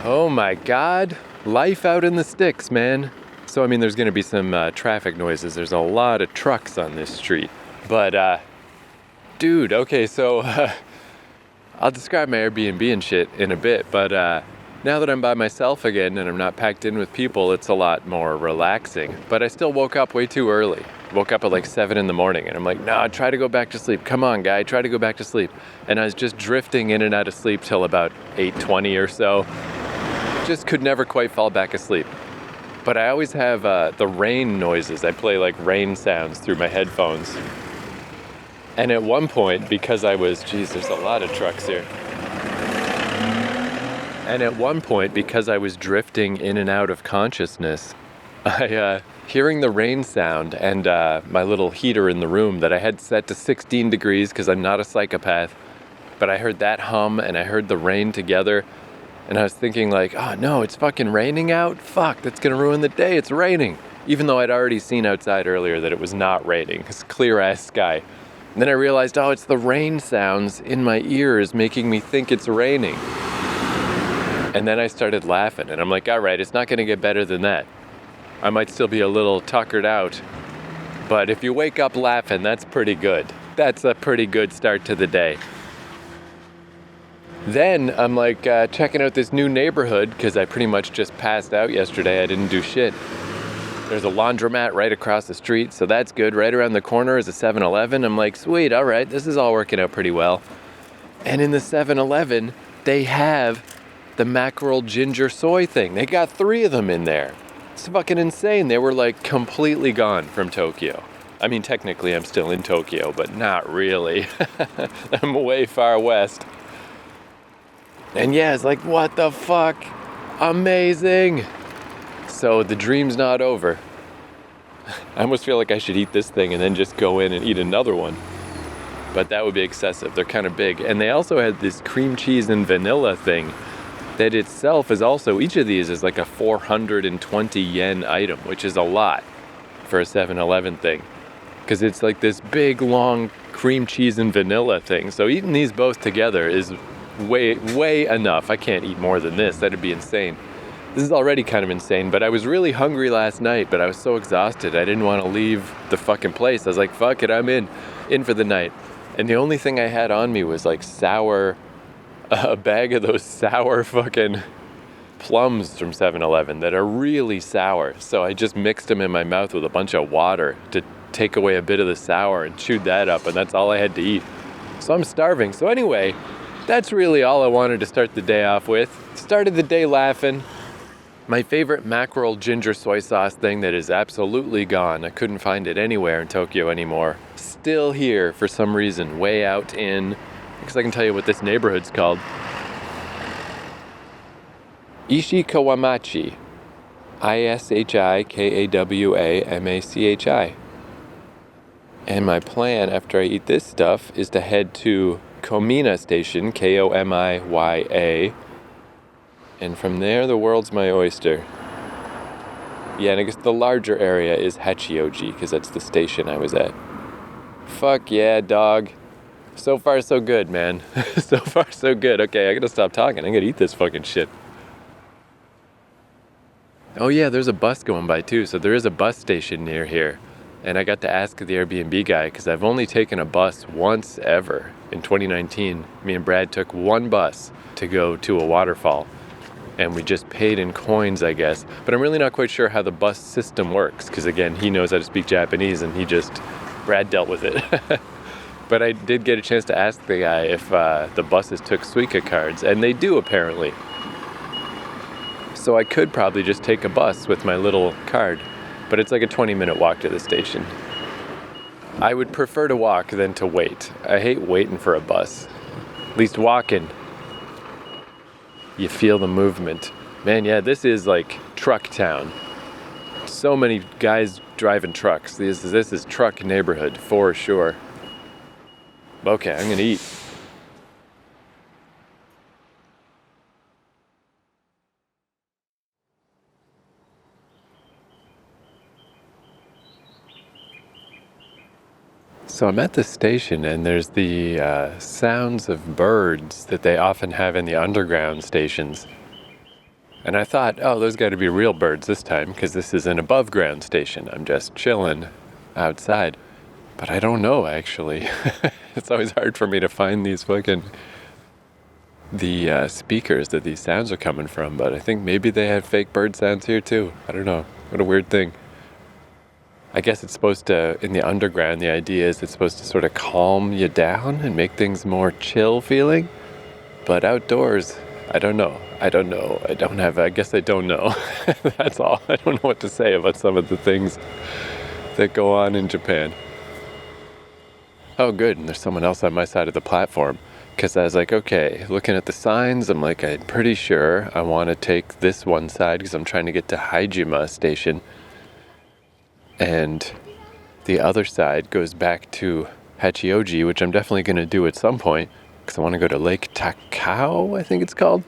Oh my God, life out in the sticks, man. So, I mean, there's gonna be some traffic noises. There's a lot of trucks on this street. But, dude, okay, so I'll describe my Airbnb and shit in a bit, but now that I'm by myself again and I'm not packed in with people, it's a lot more relaxing. But I still woke up way too early. Woke up at like 7 in the morning and I'm like, nah, try to go back to sleep. Come on, guy, try to go back to sleep. And I was just drifting in and out of sleep till about 8:20 or so. Just could never quite fall back asleep. But I always have the rain noises. I play like rain sounds through my headphones. And at one point, because there's a lot of trucks here. And at one point, because I was drifting in and out of consciousness, hearing the rain sound and my little heater in the room that I had set to 16 degrees because I'm not a psychopath, but I heard that hum and I heard the rain together. And I was thinking like, oh no, it's fucking raining out? Fuck, that's gonna ruin the day, it's raining. Even though I'd already seen outside earlier that it was not raining. It's clear ass sky. And then I realized, oh, it's the rain sounds in my ears making me think it's raining. And then I started laughing and I'm like, all right, it's not gonna get better than that. I might still be a little tuckered out, but if you wake up laughing, that's pretty good. That's a pretty good start to the day. Then I'm like checking out this new neighborhood because I pretty much just passed out yesterday. I didn't do shit. There's a laundromat right across the street, so that's good. Right around the corner is a 7-Eleven. I'm like, sweet, all right, this is all working out pretty well. And in the 7-Eleven, they have the mackerel ginger soy thing. They got 3 of them in there. It's fucking insane. They were like completely gone from Tokyo. I mean, technically I'm still in Tokyo, but not really. I'm way far west. And yeah, it's like, what the fuck? Amazing. So the dream's not over. I almost feel like I should eat this thing and then just go in and eat another one. But that would be excessive. They're kind of big. And they also had this cream cheese and vanilla thing that itself is also, each of these is like a 420 yen item, which is a lot for a 7-Eleven thing. Because it's like this big, long cream cheese and vanilla thing. So eating these both together is way enough. I can't eat more than this. That'd be insane. This is already kind of insane, but I was really hungry last night, but I was so exhausted. I didn't want to leave the fucking place. I was like, fuck it, I'm in for the night. And the only thing I had on me was like a bag of those sour fucking plums from 7-Eleven that are really sour. So I just mixed them in my mouth with a bunch of water to take away a bit of the sour and chewed that up, and that's all I had to eat. So I'm starving. So anyway, that's really all I wanted to start the day off with. Started the day laughing. My favorite mackerel ginger soy sauce thing that is absolutely gone. I couldn't find it anywhere in Tokyo anymore. Still here for some reason, way out in, because I can tell you what this neighborhood's called. Ishikawamachi. Ishikawamachi. And my plan after I eat this stuff is to head to Komina Station, Komiya. And from there, the world's my oyster. Yeah, and I guess the larger area is Hachioji, because that's the station I was at. Fuck yeah, dog. So far, so good, man. So far, so good. Okay, I gotta stop talking. I gotta eat this fucking shit. Oh yeah, there's a bus going by too, so there is a bus station near here. And I got to ask the Airbnb guy, because I've only taken a bus once ever. In 2019, me and Brad took one bus to go to a waterfall. And we just paid in coins, I guess. But I'm really not quite sure how the bus system works, because again, he knows how to speak Japanese and Brad dealt with it. But I did get a chance to ask the guy if the buses took Suica cards, and they do apparently. So I could probably just take a bus with my little card, but it's like a 20-minute walk to the station. I would prefer to walk than to wait. I hate waiting for a bus. At least walking. You feel the movement. Man, yeah, this is like truck town. So many guys driving trucks. This is truck neighborhood for sure. Okay, I'm gonna eat. So I'm at the station and there's the sounds of birds that they often have in the underground stations. And I thought, oh, those got to be real birds this time because this is an above ground station. I'm just chilling outside. But I don't know, actually. It's always hard for me to find these the speakers that these sounds are coming from. But I think maybe they have fake bird sounds here too. I don't know. What a weird thing. I guess it's supposed to, in the underground, the idea is it's supposed to sort of calm you down and make things more chill feeling. But outdoors, I don't know. I guess I don't know. That's all. I don't know what to say about some of the things that go on in Japan. Oh, good. And there's someone else on my side of the platform. Because I was like, okay, looking at the signs, I'm like, I'm pretty sure I want to take this one side because I'm trying to get to Haijima Station. And the other side goes back to Hachioji, which I'm definitely going to do at some point. Because I want to go to Lake Takao, I think it's called.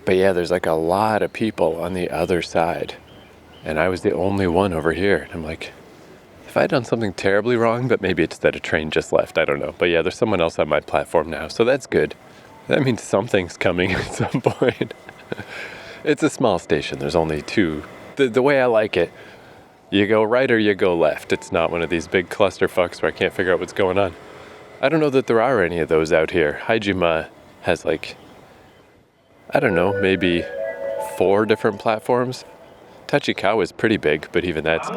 But yeah, there's like a lot of people on the other side. And I was the only one over here. And I'm like, have I done something terribly wrong? But maybe it's that a train just left. I don't know. But yeah, there's someone else on my platform now. So that's good. That means something's coming at some point. It's a small station. There's only two. The way I like it, you go right or you go left. It's not one of these big clusterfucks where I can't figure out what's going on. I don't know that there are any of those out here. Haijima has like, I don't know, maybe 4 different platforms. Tachikawa is pretty big, but even that's...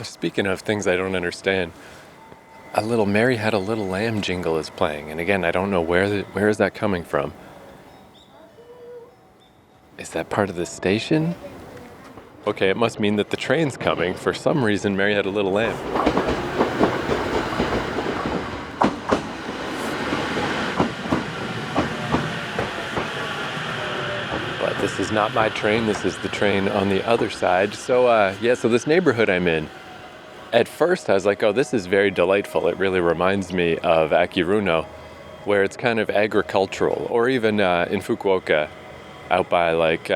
Speaking of things I don't understand, Mary Had a Little Lamb jingle is playing. And again, I don't know where is that coming from. Is that part of the station? Okay, it must mean that the train's coming. For some reason, Mary Had a Little Lamb. But this is not my train. This is the train on the other side. So, so this neighborhood I'm in, at first I was like, oh, this is very delightful. It really reminds me of Akiruno, where it's kind of agricultural. Or even in Fukuoka, out by like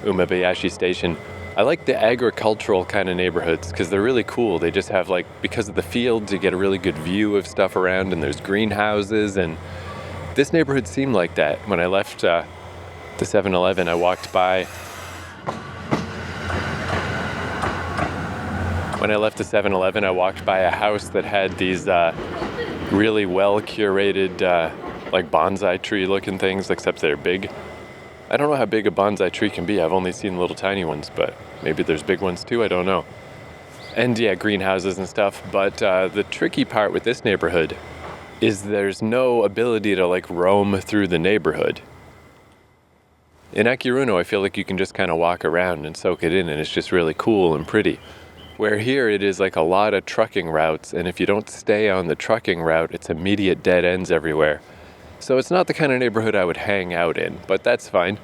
Umebayashi Station. I like the agricultural kind of neighborhoods because they're really cool. They just have like, because of the fields, you get a really good view of stuff around, and there's greenhouses. And this neighborhood seemed like that. When I left the 7-Eleven, I walked by. When I left the 7-Eleven, I walked by a house that had these really well curated like bonsai tree looking things, except they're big. I don't know how big a bonsai tree can be. I've only seen little tiny ones, but maybe there's big ones too. I don't know. And yeah, greenhouses and stuff. But the tricky part with this neighborhood is there's no ability to like roam through the neighborhood. In Akiruno, I feel like you can just kind of walk around and soak it in, and it's just really cool and pretty. Where here it is like a lot of trucking routes, and if you don't stay on the trucking route, it's immediate dead ends everywhere. So it's not the kind of neighborhood I would hang out in, but that's fine,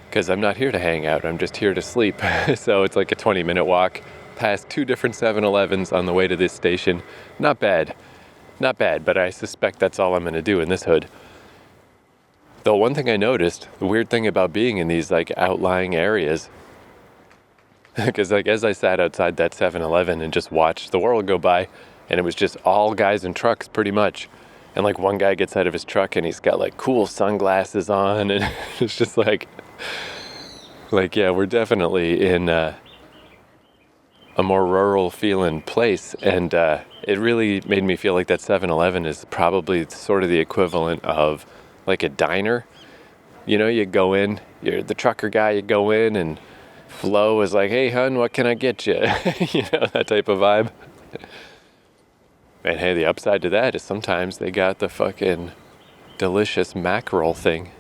because I'm not here to hang out, I'm just here to sleep. So it's like a 20-minute walk past 2 different 7-Elevens on the way to this station. Not bad, but I suspect that's all I'm going to do in this hood. Though one thing I noticed, the weird thing about being in these like outlying areas, because like as I sat outside that 7-Eleven and just watched the world go by, and it was just all guys in trucks pretty much. And like one guy gets out of his truck and he's got like cool sunglasses on, and it's just like yeah, we're definitely in a more rural feeling place. And it really made me feel like that 7-Eleven is probably sort of the equivalent of like a diner. You know, you go in, you're the trucker guy, you go in and Flo is like, hey hun, what can I get you? You know, that type of vibe. And hey, the upside to that is sometimes they got the fucking delicious mackerel thing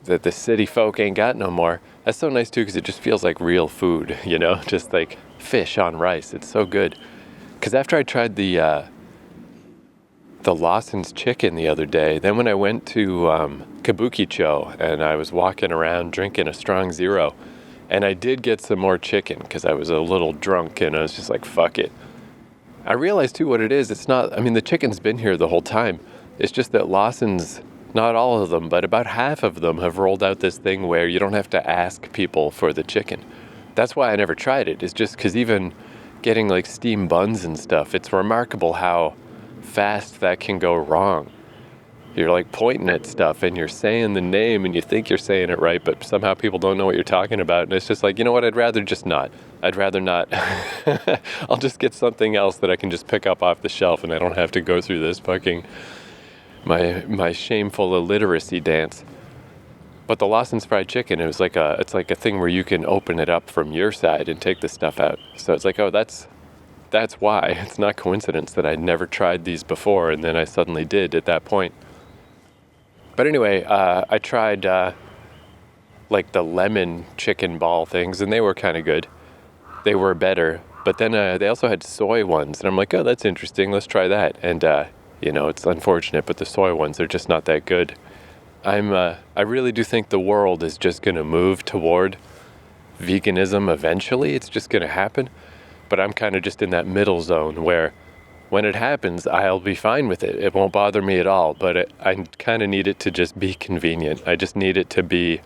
that the city folk ain't got no more. That's so nice too, because it just feels like real food, you know, just like fish on rice. It's so good. Because after I tried the Lawson's chicken the other day, then when I went to Kabukicho and I was walking around drinking a strong zero, and I did get some more chicken because I was a little drunk and I was just like, fuck it. I realized too what it is. It's not, I mean, the chicken's been here the whole time. It's just that Lawson's not all of them, but about half of them have rolled out this thing where you don't have to ask people for the chicken. That's why I never tried it, is just because even getting like steamed buns and stuff, it's remarkable how fast that can go wrong. You're like pointing at stuff and you're saying the name and you think you're saying it right, but somehow people don't know what you're talking about. And it's just like, you know what, I'd rather just not. I'd rather not. I'll just get something else that I can just pick up off the shelf and I don't have to go through this fucking, my shameful illiteracy dance. But the Lawson's fried chicken, it's like a thing where you can open it up from your side and take the stuff out. So it's like, oh, that's why. It's not coincidence that I'd never tried these before and then I suddenly did at that point. But anyway, I tried like the lemon chicken ball things, and they were kind of good. They were better. But then they also had soy ones, and I'm like, oh, that's interesting. Let's try that. And, it's unfortunate, but the soy ones are just not that good. I really do think the world is just going to move toward veganism eventually. It's just going to happen. But I'm kind of just in that middle zone where when it happens, I'll be fine with it. It won't bother me at all, but I kind of need it to just be convenient. I just need it to be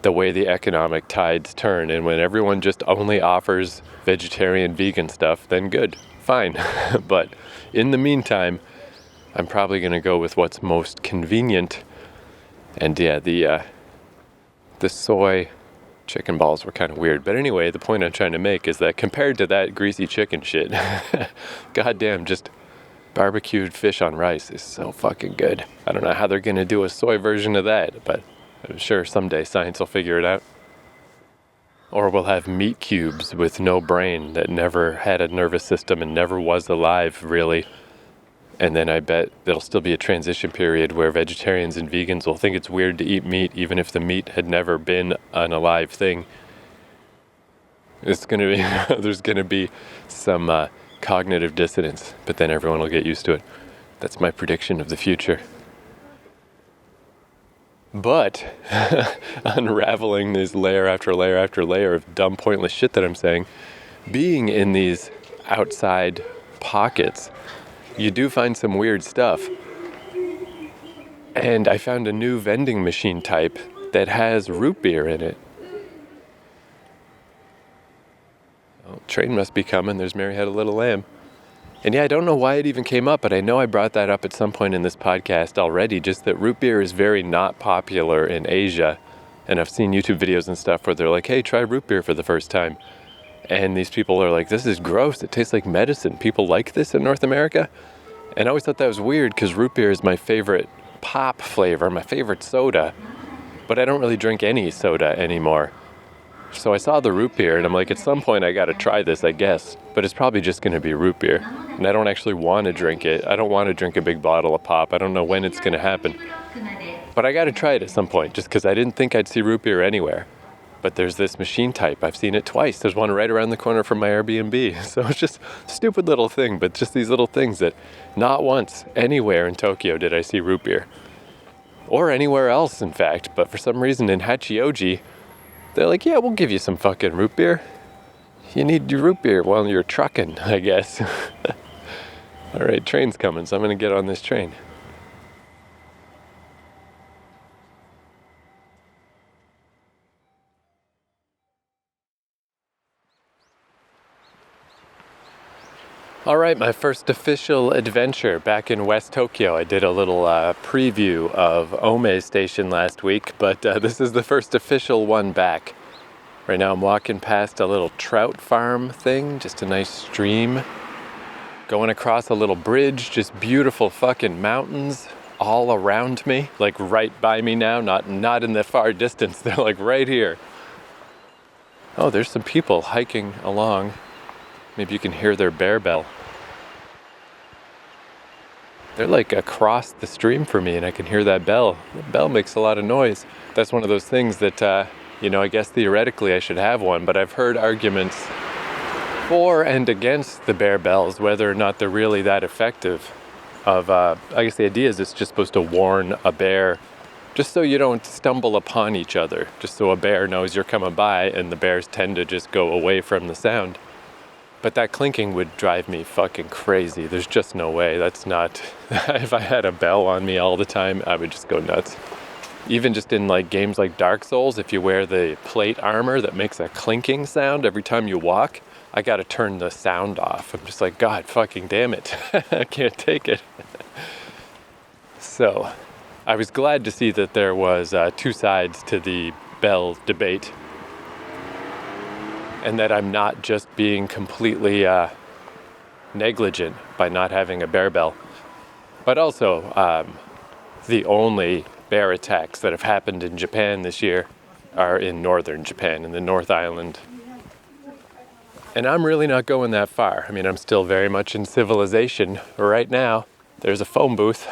the way the economic tides turn. And when everyone just only offers vegetarian, vegan stuff, then good, fine. But in the meantime, I'm probably going to go with what's most convenient. And yeah, the soy chicken balls were kind of weird. But anyway, the point I'm trying to make is that compared to that greasy chicken shit, goddamn, just barbecued fish on rice is so fucking good. I don't know how they're going to do a soy version of that, but I'm sure someday science will figure it out. Or we'll have meat cubes with no brain that never had a nervous system and never was alive, really. And then I bet there'll still be a transition period where vegetarians and vegans will think it's weird to eat meat, even if the meat had never been an alive thing. There's going to be some cognitive dissonance, but then everyone will get used to it. That's my prediction of the future. But unraveling this layer after layer after layer of dumb, pointless shit that I'm saying, being in these outside pockets, you do find some weird stuff. And I found a new vending machine type that has root beer in it. Well, train must be coming. There's Mary Had a Little Lamb. And yeah, I don't know why it even came up, but I know I brought that up at some point in this podcast already, just that root beer is very not popular in Asia. And I've seen YouTube videos and stuff where they're like, hey, try root beer for the first time. And these people are like, this is gross. It tastes like medicine. People like this in North America? And I always thought that was weird because root beer is my favorite pop flavor, my favorite soda. But I don't really drink any soda anymore. So I saw the root beer and I'm like, at some point I got to try this, I guess. But it's probably just going to be root beer. And I don't actually want to drink it. I don't want to drink a big bottle of pop. I don't know when it's going to happen. But I got to try it at some point just because I didn't think I'd see root beer anywhere. But there's this machine type. I've seen it twice. There's one right around the corner from my Airbnb. So it's just a stupid little thing, but just these little things that not once anywhere in Tokyo did I see root beer. Or anywhere else, in fact. But for some reason in Hachioji, they're like, yeah, we'll give you some fucking root beer. You need your root beer while you're trucking, I guess. All right, train's coming, so I'm going to get on this train. All right, my first official adventure back in West Tokyo. I did a little preview of Ome Station last week, but this is the first official one back. Right now I'm walking past a little trout farm thing, just a nice stream. Going across a little bridge, just beautiful fucking mountains all around me, like right by me now, not in the far distance, they're like right here. Oh, there's some people hiking along. Maybe you can hear their bear bell. They're like across the stream from me and I can hear that bell. The bell makes a lot of noise. That's one of those things that, I guess theoretically I should have one, but I've heard arguments for and against the bear bells, whether or not they're really that effective. I guess the idea is it's just supposed to warn a bear, just so you don't stumble upon each other, just so a bear knows you're coming by and the bears tend to just go away from the sound. But that clinking would drive me fucking crazy. There's just no way. That's not... If I had a bell on me all the time, I would just go nuts. Even just in like games like Dark Souls, if you wear the plate armor that makes a clinking sound every time you walk, I gotta turn the sound off. I'm just like, God fucking damn it. I can't take it. So, I was glad to see that there was two sides to the bell debate. And that I'm not just being completely negligent by not having a bear bell. But also, the only bear attacks that have happened in Japan this year are in northern Japan, in the North Island. And I'm really not going that far. I mean, I'm still very much in civilization right now. There's a phone booth.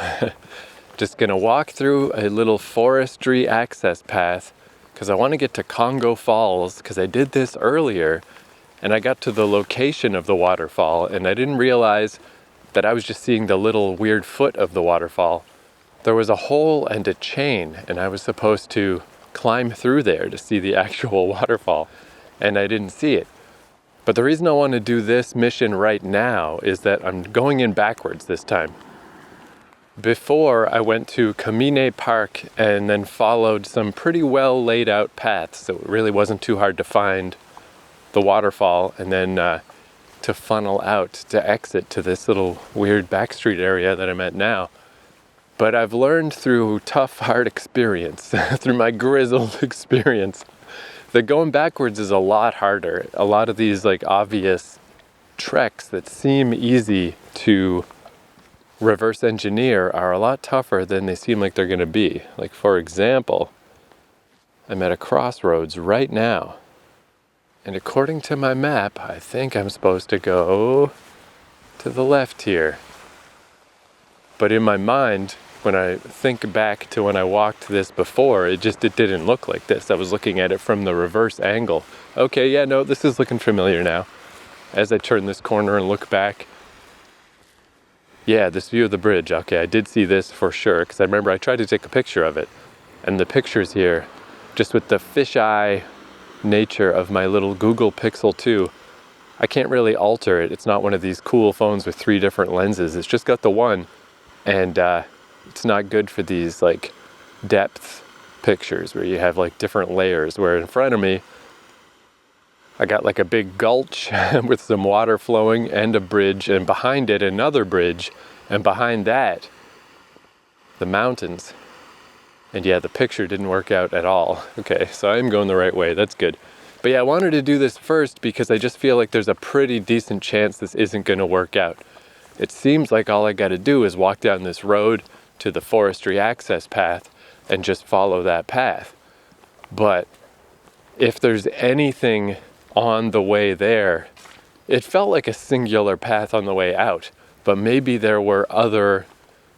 Just gonna walk through a little forestry access path because I want to get to Kongo Falls, because I did this earlier and I got to the location of the waterfall and I didn't realize that I was just seeing the little weird foot of the waterfall. There was a hole and a chain and I was supposed to climb through there to see the actual waterfall, and I didn't see it. But the reason I want to do this mission right now is that I'm going in backwards this time. Before, I went to Kamine Park and then followed some pretty well laid out paths, so it really wasn't too hard to find the waterfall and then to funnel out to exit to this little weird backstreet area that I'm at now. But I've learned through tough, hard experience, through my grizzled experience, that going backwards is a lot harder. A lot of these like obvious treks that seem easy to reverse engineer are a lot tougher than they seem like they're going to be. Like, for example, I'm at a crossroads right now, and according to my map, I think I'm supposed to go to the left here. But in my mind, when I think back to when I walked this before, it didn't look like this. I was looking at it from the reverse angle. Okay, yeah, no, this is looking familiar now. As I turn this corner and look back, yeah, this view of the bridge, okay, I did see this for sure, because I remember I tried to take a picture of it, and the pictures here, just with the fisheye nature of my little Google Pixel 2, I can't really alter it. It's not one of these cool phones with 3 different lenses. It's just got the one, and it's not good for these like depth pictures where you have like different layers, where in front of me, I got like a big gulch with some water flowing and a bridge, and behind it another bridge, and behind that the mountains. And yeah, the picture didn't work out at all. Okay, so I'm going the right way. That's good. But yeah, I wanted to do this first because I just feel like there's a pretty decent chance this isn't going to work out. It seems like all I got to do is walk down this road to the forestry access path and just follow that path. But if there's anything on the way there, it felt like a singular path on the way out, but maybe there were other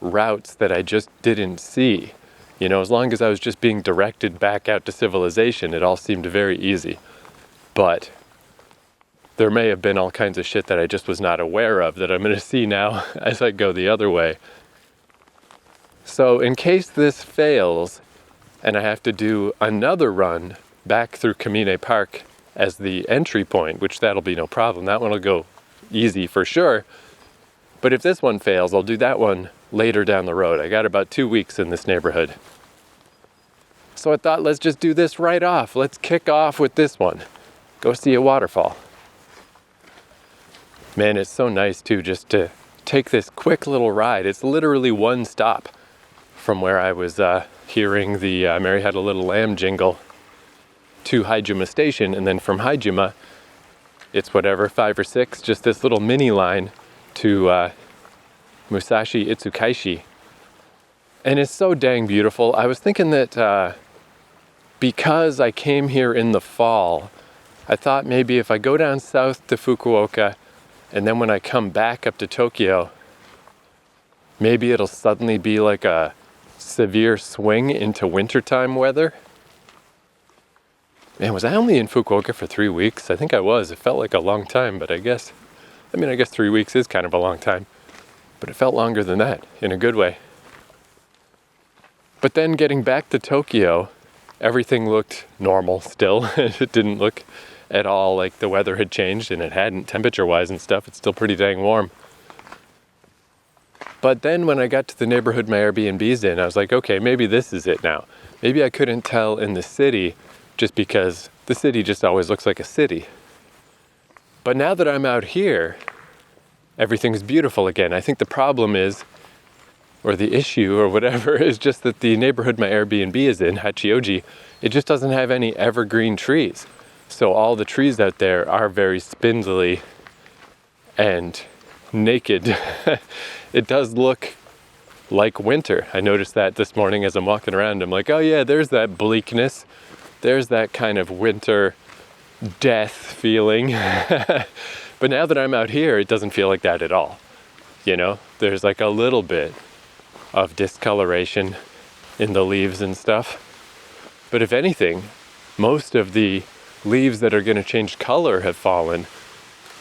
routes that I just didn't see. You know, as long as I was just being directed back out to civilization, it all seemed very easy. But there may have been all kinds of shit that I just was not aware of that I'm going to see now as I go the other way. So in case this fails and I have to do another run back through Kamine Park as the entry point, which that'll be no problem. That one will go easy for sure. But if this one fails, I'll do that one later down the road. I got about 2 weeks in this neighborhood. So I thought, let's just do this right off. Let's kick off with this one. Go see a waterfall. Man, it's so nice too, just to take this quick little ride. It's literally one stop from where I was hearing the Mary Had a Little Lamb jingle to Haijima Station, and then from Haijima, it's whatever, 5 or 6, just this little mini line to Musashi Itsukaishi. And it's so dang beautiful. I was thinking that because I came here in the fall, I thought maybe if I go down south to Fukuoka, and then when I come back up to Tokyo, maybe it'll suddenly be like a severe swing into wintertime weather. Man, was I only in Fukuoka for 3 weeks? I think I was. It felt like a long time, but I guess 3 weeks is kind of a long time. But it felt longer than that, in a good way. But then getting back to Tokyo, everything looked normal still. It didn't look at all like the weather had changed, and it hadn't, temperature-wise and stuff. It's still pretty dang warm. But then when I got to the neighborhood my Airbnb's in, I was like, okay, maybe this is it now. Maybe I couldn't tell in the city just because the city just always looks like a city. But now that I'm out here, everything's beautiful again. I think the problem is, or the issue or whatever, is just that the neighborhood my Airbnb is in, Hachioji, it just doesn't have any evergreen trees. So all the trees out there are very spindly and naked. It does look like winter. I noticed that this morning as I'm walking around. I'm like, oh yeah, there's that bleakness. There's that kind of winter death feeling. But now that I'm out here, it doesn't feel like that at all. You know, there's like a little bit of discoloration in the leaves and stuff. But if anything, most of the leaves that are going to change color have fallen.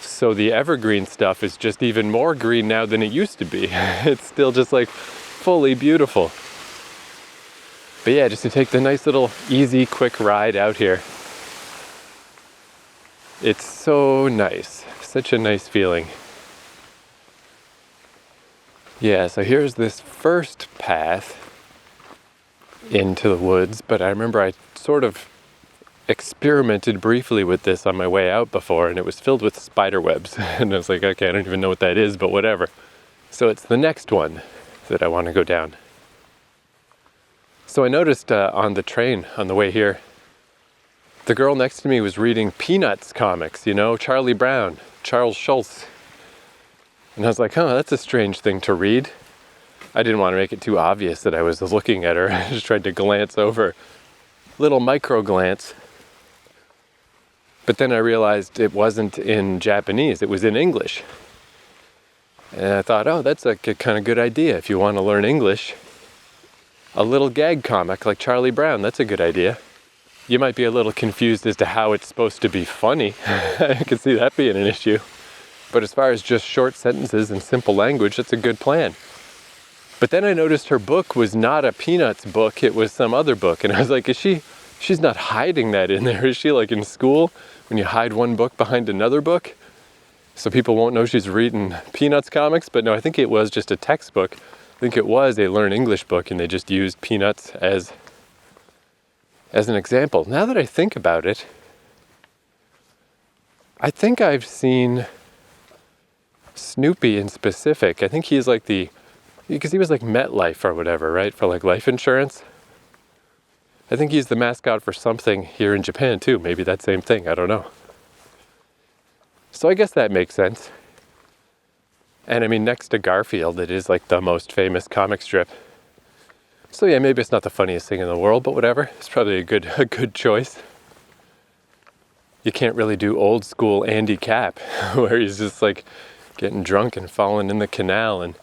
So the evergreen stuff is just even more green now than it used to be. It's still just like fully beautiful. But yeah, just to take the nice little easy, quick ride out here. It's so nice. Such a nice feeling. Yeah, so here's this first path into the woods, but I remember I sort of experimented briefly with this on my way out before, and it was filled with spider webs. And I was like, okay, I don't even know what that is, but whatever. So it's the next one that I want to go down. So I noticed on the train on the way here, the girl next to me was reading Peanuts comics, you know, Charlie Brown, Charles Schulz. And I was like, oh, that's a strange thing to read. I didn't want to make it too obvious that I was looking at her. I just tried to glance over, little micro glance. But then I realized it wasn't in Japanese, it was in English. And I thought, oh, that's a kind of good idea. If you want to learn English, a little gag comic like Charlie Brown, that's a good idea. You might be a little confused as to how it's supposed to be funny. I can see that being an issue. But as far as just short sentences and simple language, that's a good plan. But then I noticed her book was not a Peanuts book, it was some other book. And I was like, she's not hiding that in there, is she? Like in school, when you hide one book behind another book, so people won't know she's reading Peanuts comics. But no, I think it was just a textbook. I think it was a Learn English book, and they just used Peanuts as an example. Now that I think about it, I think I've seen Snoopy in specific. I think he's like because he was like MetLife or whatever, right? For like life insurance. I think he's the mascot for something here in Japan too. Maybe that same thing, I don't know. So I guess that makes sense. And I mean, next to Garfield, it is like the most famous comic strip. So yeah, maybe it's not the funniest thing in the world, but whatever. It's probably a good choice. You can't really do old school Andy Capp, where he's just like getting drunk and falling in the canal and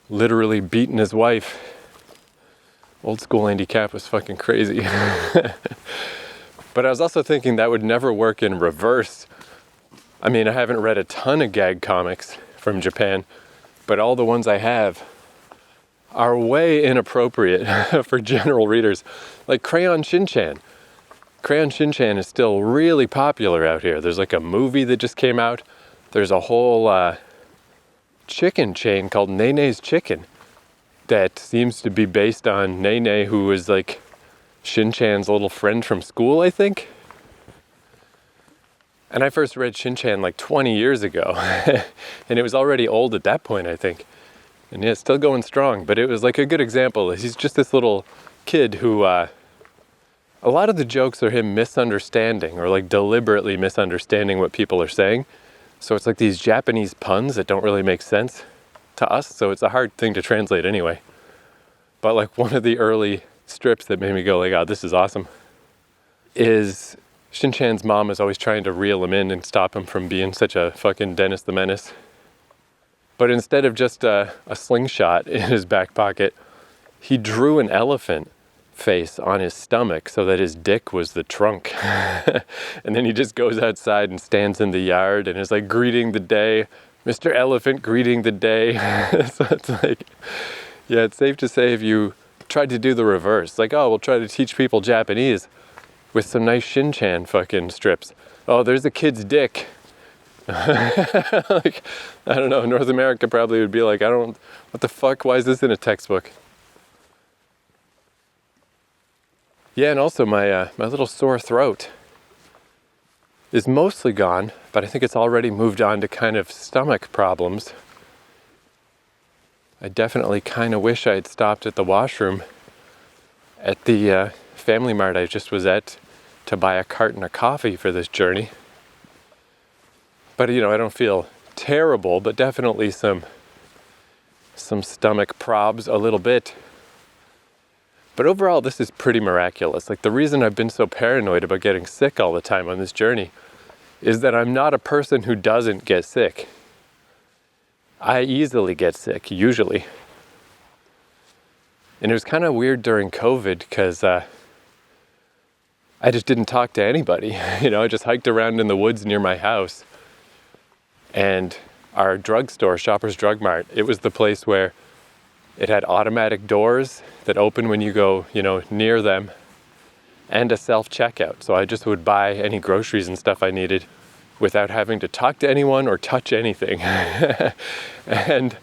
literally beating his wife. Old school Andy Capp was fucking crazy. But I was also thinking that would never work in reverse. I mean, I haven't read a ton of gag comics from Japan, but all the ones I have are way inappropriate for general readers. Like Crayon Shin-chan. Crayon Shin-chan is still really popular out here. There's like a movie that just came out. There's a whole chicken chain called Nene's Chicken that seems to be based on Nene, who was like Shin-chan's little friend from school, I think. And I first read Shin-chan like 20 years ago. And it was already old at that point, I think. And yeah, it's still going strong. But it was like a good example. He's just this little kid who, a lot of the jokes are him misunderstanding or like deliberately misunderstanding what people are saying. So it's like these Japanese puns that don't really make sense to us. So it's a hard thing to translate anyway. But like one of the early strips that made me go like, oh, this is awesome, is Shin-chan's mom is always trying to reel him in and stop him from being such a fucking Dennis the Menace. But instead of just a slingshot in his back pocket, he drew an elephant face on his stomach so that his dick was the trunk. And then he just goes outside and stands in the yard and is like greeting the day, Mr. Elephant greeting the day. So it's like, yeah, it's safe to say if you tried to do the reverse, like, oh, we'll try to teach people Japanese, with some nice Shin-chan fucking strips. Oh, there's a kid's dick. Like, I don't know, North America probably would be like, what the fuck, why is this in a textbook? Yeah, and also my little sore throat is mostly gone, but I think it's already moved on to kind of stomach problems. I definitely kind of wish I had stopped at the washroom at the Family Mart I just was at to buy a carton of coffee for this journey. But I don't feel terrible, but definitely some stomach probs a little bit. But overall, this is pretty miraculous. Like, the reason I've been so paranoid about getting sick all the time on this journey is that I'm not a person who doesn't get sick. I easily get sick, usually. And it was kind of weird during COVID because I just didn't talk to anybody. I just hiked around in the woods near my house. And our drugstore, Shoppers Drug Mart, it was the place where it had automatic doors that open when you go, near them, and a self-checkout. So I just would buy any groceries and stuff I needed without having to talk to anyone or touch anything. And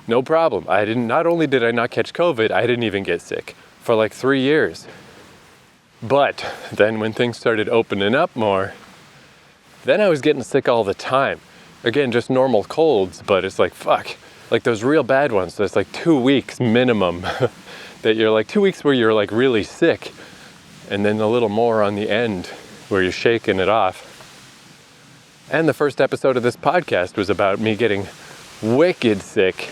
no problem. Not only did I not catch COVID, I didn't even get sick for like 3 years. But then when things started opening up more, then I was getting sick all the time. Again, just normal colds, but it's like, fuck, like those real bad ones. So it's like 2 weeks minimum that you're like 2 weeks where you're like really sick, and then a little more on the end where you're shaking it off. And the first episode of this podcast was about me getting wicked sick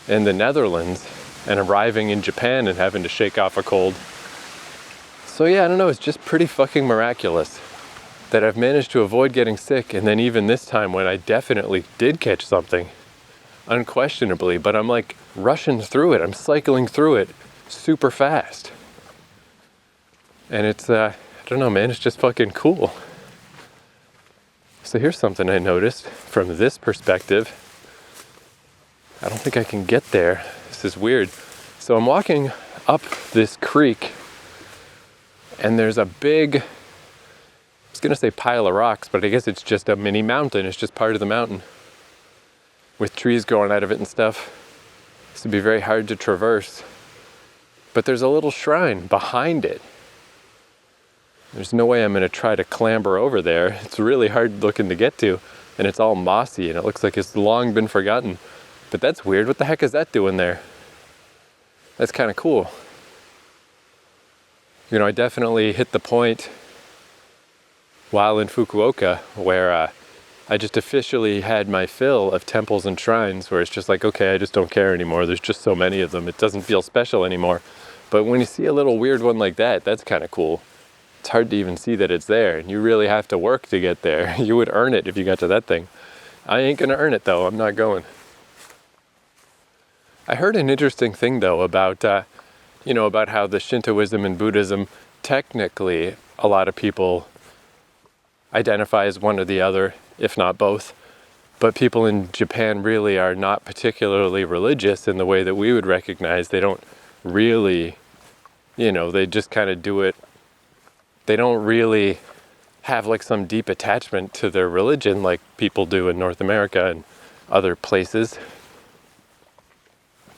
in the Netherlands and arriving in Japan and having to shake off a cold. So yeah, I don't know, it's just pretty fucking miraculous that I've managed to avoid getting sick, and then even this time when I definitely did catch something, unquestionably, but I'm like rushing through it, I'm cycling through it super fast. And it's, I don't know, man, it's just fucking cool. So here's something I noticed from this perspective. I don't think I can get there. This is weird. So I'm walking up this creek, and there's a big, I was going to say pile of rocks, but I guess it's just a mini mountain. It's just part of the mountain with trees growing out of it and stuff. This would be very hard to traverse. But there's a little shrine behind it. There's no way I'm going to try to clamber over there. It's really hard looking to get to, and it's all mossy, and it looks like it's long been forgotten. But that's weird. What the heck is that doing there? That's kind of cool. I definitely hit the point while in Fukuoka where I just officially had my fill of temples and shrines, where it's just like, okay, I just don't care anymore. There's just so many of them. It doesn't feel special anymore. But when you see a little weird one like that, that's kind of cool. It's hard to even see that it's there, and you really have to work to get there. You would earn it if you got to that thing. I ain't gonna earn it though. I'm not going. I heard an interesting thing though about about how the Shintoism and Buddhism, technically a lot of people identify as one or the other, if not both. But people in Japan really are not particularly religious in the way that we would recognize. They don't really, they just kind of do it. They don't really have like some deep attachment to their religion like people do in North America and other places.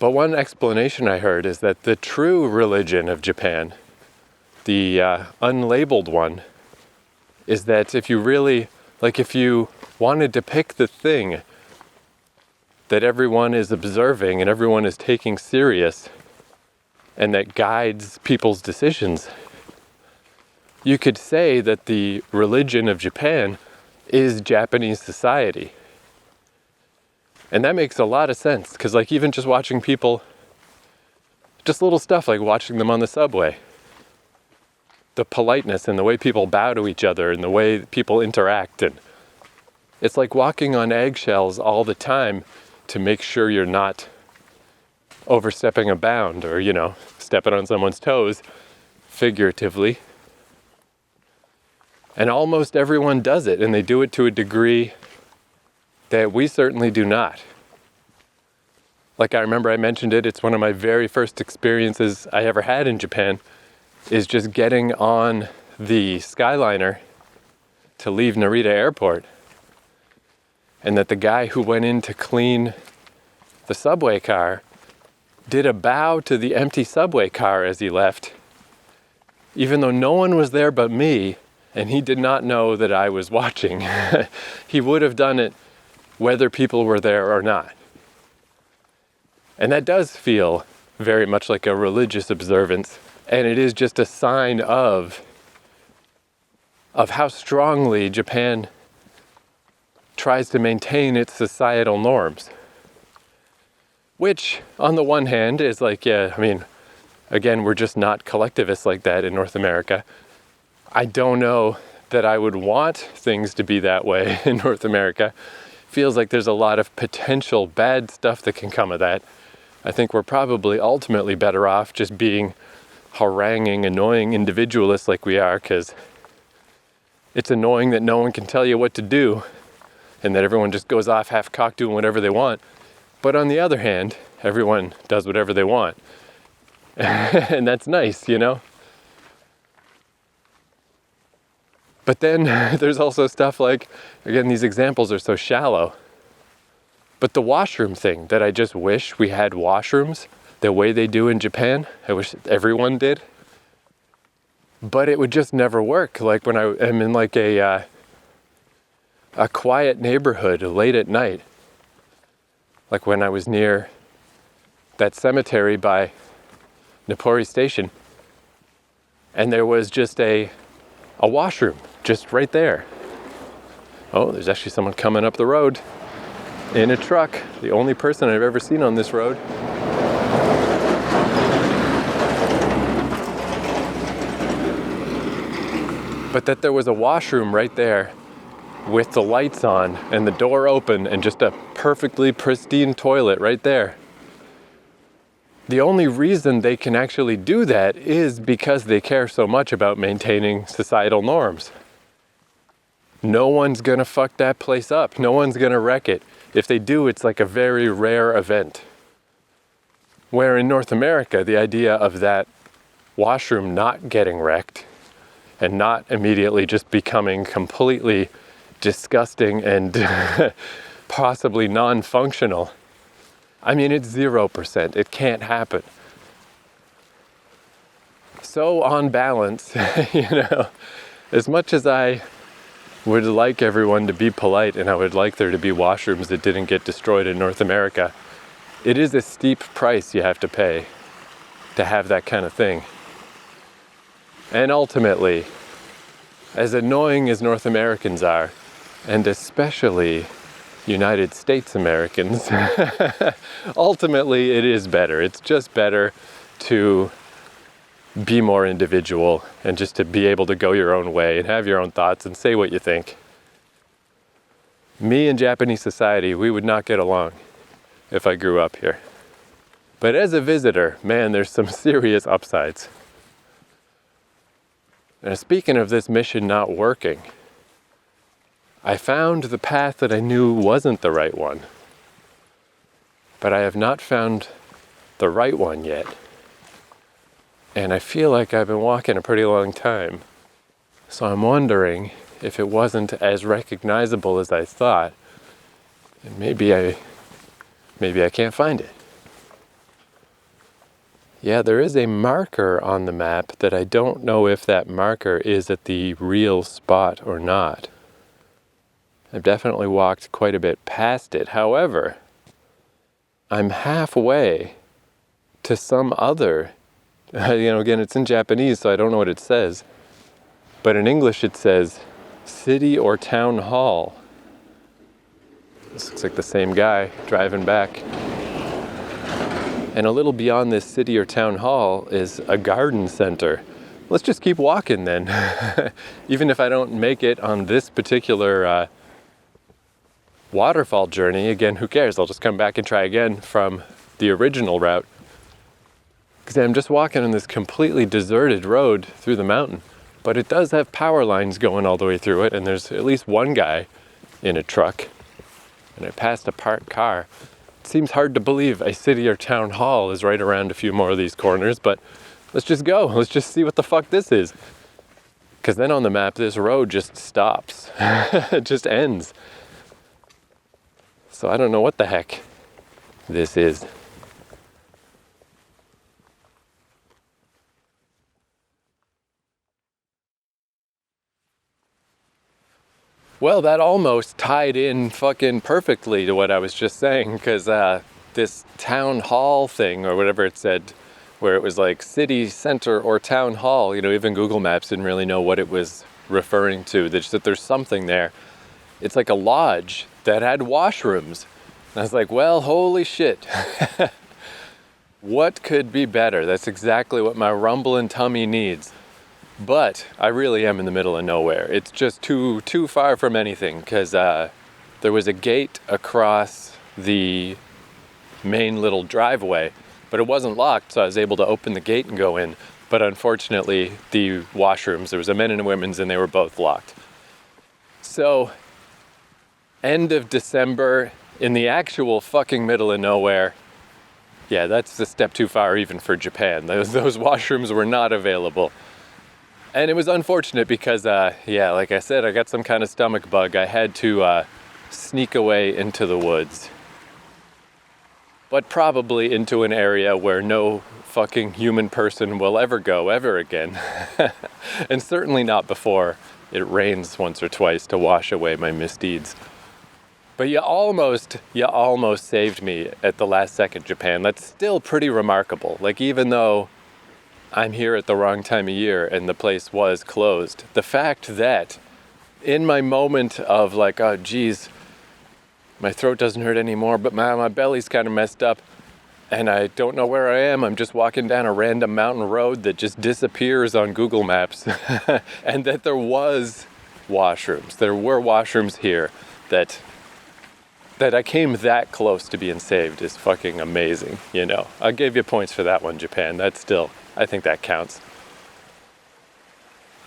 But one explanation I heard is that the true religion of Japan, the unlabeled one, is that if you wanted to pick the thing that everyone is observing and everyone is taking serious and that guides people's decisions, you could say that the religion of Japan is Japanese society. And that makes a lot of sense, because like even just watching people, just little stuff like watching them on the subway, the politeness and the way people bow to each other and the way people interact, and it's like walking on eggshells all the time to make sure you're not overstepping a bound or, stepping on someone's toes, figuratively. And almost everyone does it, and they do it to a degree that we certainly do not. Like I remember I mentioned it, it's one of my very first experiences I ever had in Japan, is just getting on the Skyliner to leave Narita Airport, and that the guy who went in to clean the subway car did a bow to the empty subway car as he left, even though no one was there but me, and he did not know that I was watching. He would have done it whether people were there or not. And that does feel very much like a religious observance, and it is just a sign of how strongly Japan tries to maintain its societal norms. Which, on the one hand, is like, yeah, I mean, again, we're just not collectivists like that in North America. I don't know that I would want things to be that way in North America. Feels like there's a lot of potential bad stuff that can come of that. I think we're probably ultimately better off just being haranguing, annoying individualists like we are, because it's annoying that no one can tell you what to do and that everyone just goes off half-cocked doing whatever they want. But on the other hand, everyone does whatever they want. And that's nice, you know? But then there's also stuff like, again, these examples are so shallow. But the washroom thing, that I just wish we had washrooms the way they do in Japan. I wish everyone did. But it would just never work. Like when I am in like a quiet neighborhood late at night, like when I was near that cemetery by Napori Station, and there was just a washroom just right there. Oh, there's actually someone coming up the road in a truck, the only person I've ever seen on this road. But that there was a washroom right there with the lights on and the door open and just a perfectly pristine toilet right there. The only reason they can actually do that is because they care so much about maintaining societal norms. No one's gonna fuck that place up. No one's gonna wreck it. If they do, it's like a very rare event. Where in North America, the idea of that washroom not getting wrecked and not immediately just becoming completely disgusting and possibly non-functional, I mean, it's 0%. It can't happen. So on balance, you know, as much as I would like everyone to be polite and I would like there to be washrooms that didn't get destroyed in North America, it is a steep price you have to pay to have that kind of thing. And ultimately, as annoying as North Americans are, and especially United States Americans, ultimately it is better. It's just better to be more individual and just to be able to go your own way and have your own thoughts and say what you think. Me and Japanese society, we would not get along if I grew up here. But as a visitor, man, there's some serious upsides. Now, speaking of this mission not working, I found the path that I knew wasn't the right one. But I have not found the right one yet. And I feel like I've been walking a pretty long time. So I'm wondering if it wasn't as recognizable as I thought. And maybe I can't find it. Yeah, there is a marker on the map that I don't know if that marker is at the real spot or not. I've definitely walked quite a bit past it. However, I'm halfway to some other, again, it's in Japanese, so I don't know what it says. But in English it says city or town hall. This looks like the same guy driving back. And a little beyond this city or town hall is a garden center. Let's just keep walking then. Even if I don't make it on this particular waterfall journey, again, who cares? I'll just come back and try again from the original route. Because I'm just walking on this completely deserted road through the mountain. But it does have power lines going all the way through it, and there's at least one guy in a truck. And I passed a parked car. It seems hard to believe a city or town hall is right around a few more of these corners, but let's just go. Let's just see what the fuck this is. Because then on the map, this road just stops. It just ends. So I don't know what the heck this is. Well, that almost tied in fucking perfectly to what I was just saying, because this town hall thing, or whatever it said, where it was like city center or town hall, you know, even Google Maps didn't really know what it was referring to. Just that there's something there. It's like a lodge that had washrooms. And I was like, well, holy shit. What could be better? That's exactly what my rumbling tummy needs. But I really am in the middle of nowhere. It's just too far from anything, because there was a gate across the main little driveway, but it wasn't locked, so I was able to open the gate and go in. But unfortunately, the washrooms, there was a men and a women's, and they were both locked. So, end of December, in the actual fucking middle of nowhere. Yeah, that's a step too far even for Japan. Those washrooms were not available. And it was unfortunate because, yeah, like I said, I got some kind of stomach bug. I had to sneak away into the woods. But probably into an area where no fucking human person will ever go ever again. And certainly not before it rains once or twice to wash away my misdeeds. But you almost saved me at the last second, Japan. That's still pretty remarkable. Like, even though I'm here at the wrong time of year and the place was closed, the fact that in my moment of like, oh geez, my throat doesn't hurt anymore, but my belly's kind of messed up and I don't know where I am. I'm just walking down a random mountain road that just disappears on Google Maps. And that there was washrooms. There were washrooms here. That I came that close to being saved is fucking amazing, you know. I'll give you points for that one, Japan. That's still, I think that counts.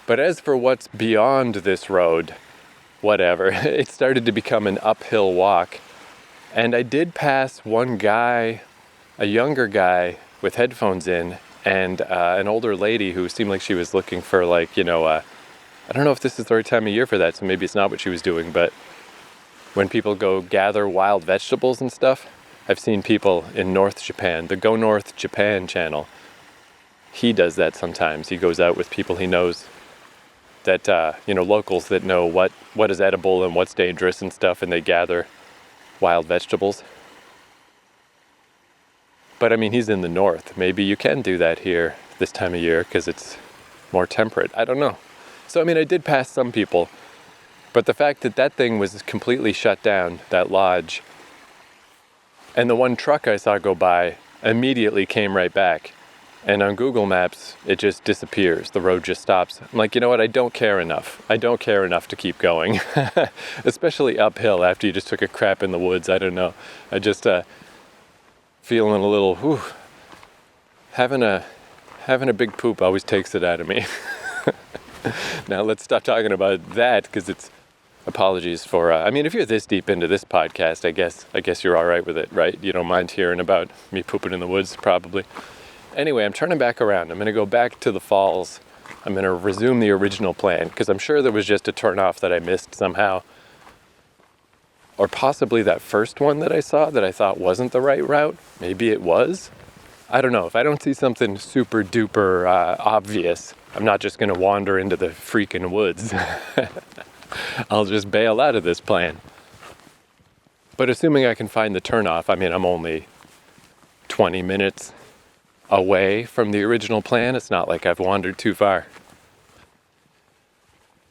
But as for what's beyond this road, whatever, it started to become an uphill walk. And I did pass one guy, a younger guy with headphones in, and an older lady who seemed like she was looking for, like, you know, I don't know if this is the right time of year for that, so maybe it's not what she was doing, but when people go gather wild vegetables and stuff, I've seen people in North Japan, the Go North Japan channel, he does that sometimes. He goes out with people he knows that, you know, locals that know what is edible and what's dangerous and stuff, and they gather wild vegetables. But I mean, he's in the north. Maybe you can do that here this time of year because it's more temperate. I don't know. So, I mean, I did pass some people, but the fact that that thing was completely shut down, that lodge, and the one truck I saw go by immediately came right back. And on Google Maps, it just disappears. The road just stops. I'm like, you know what? I don't care enough. I don't care enough to keep going. Especially uphill after you just took a crap in the woods. I don't know. I just feeling a little, whew. Having a big poop always takes it out of me. Now let's stop talking about that because it's apologies for, I mean, if you're this deep into this podcast, I guess you're all right with it, right? You don't mind hearing about me pooping in the woods, probably. Anyway, I'm turning back around. I'm going to go back to the falls. I'm going to resume the original plan because I'm sure there was just a turnoff that I missed somehow. Or possibly that first one that I saw that I thought wasn't the right route. Maybe it was. I don't know. If I don't see something super duper obvious, I'm not just going to wander into the freaking woods. I'll just bail out of this plan. But assuming I can find the turnoff, I mean, I'm only 20 minutes away from the original plan. It's not like I've wandered too far.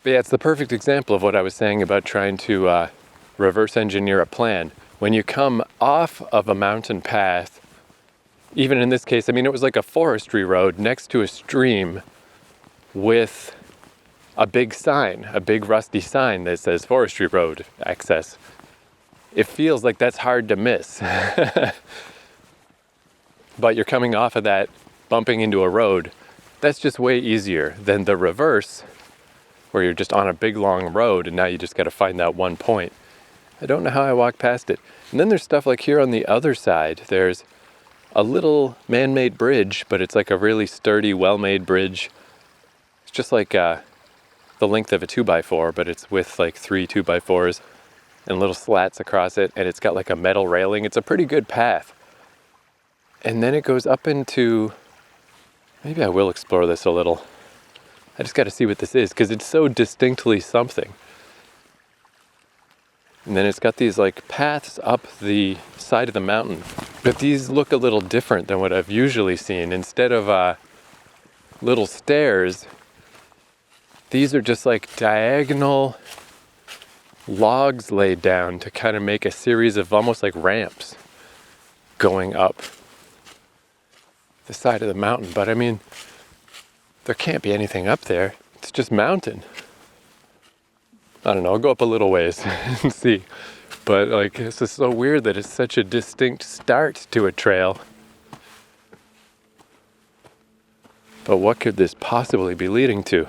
But yeah, it's the perfect example of what I was saying about trying to reverse engineer a plan. When you come off of a mountain path, even in this case, I mean, it was like a forestry road next to a stream with a big sign, a big rusty sign that says forestry road access. It feels like that's hard to miss. But you're coming off of that, bumping into a road. That's just way easier than the reverse, where you're just on a big long road and now you just got to find that one point. I don't know how I walked past it. And then there's stuff like here on the other side. There's a little man-made bridge, but it's like a really sturdy, well-made bridge. It's just like, I the length of a 2x4, but it's with like 3 2x4s and little slats across it, and it's got like a metal railing. It's a pretty good path. And then it goes up into, maybe I will explore this a little. I just got to see what this is, because it's so distinctly something. And then it's got these like paths up the side of the mountain. But these look a little different than what I've usually seen. Instead of little stairs, these are just like diagonal logs laid down to kind of make a series of almost like ramps going up the side of the mountain. But I mean, there can't be anything up there. It's just mountain. I don't know, I'll go up a little ways and see. But like, it's just so weird that it's such a distinct start to a trail. But what could this possibly be leading to?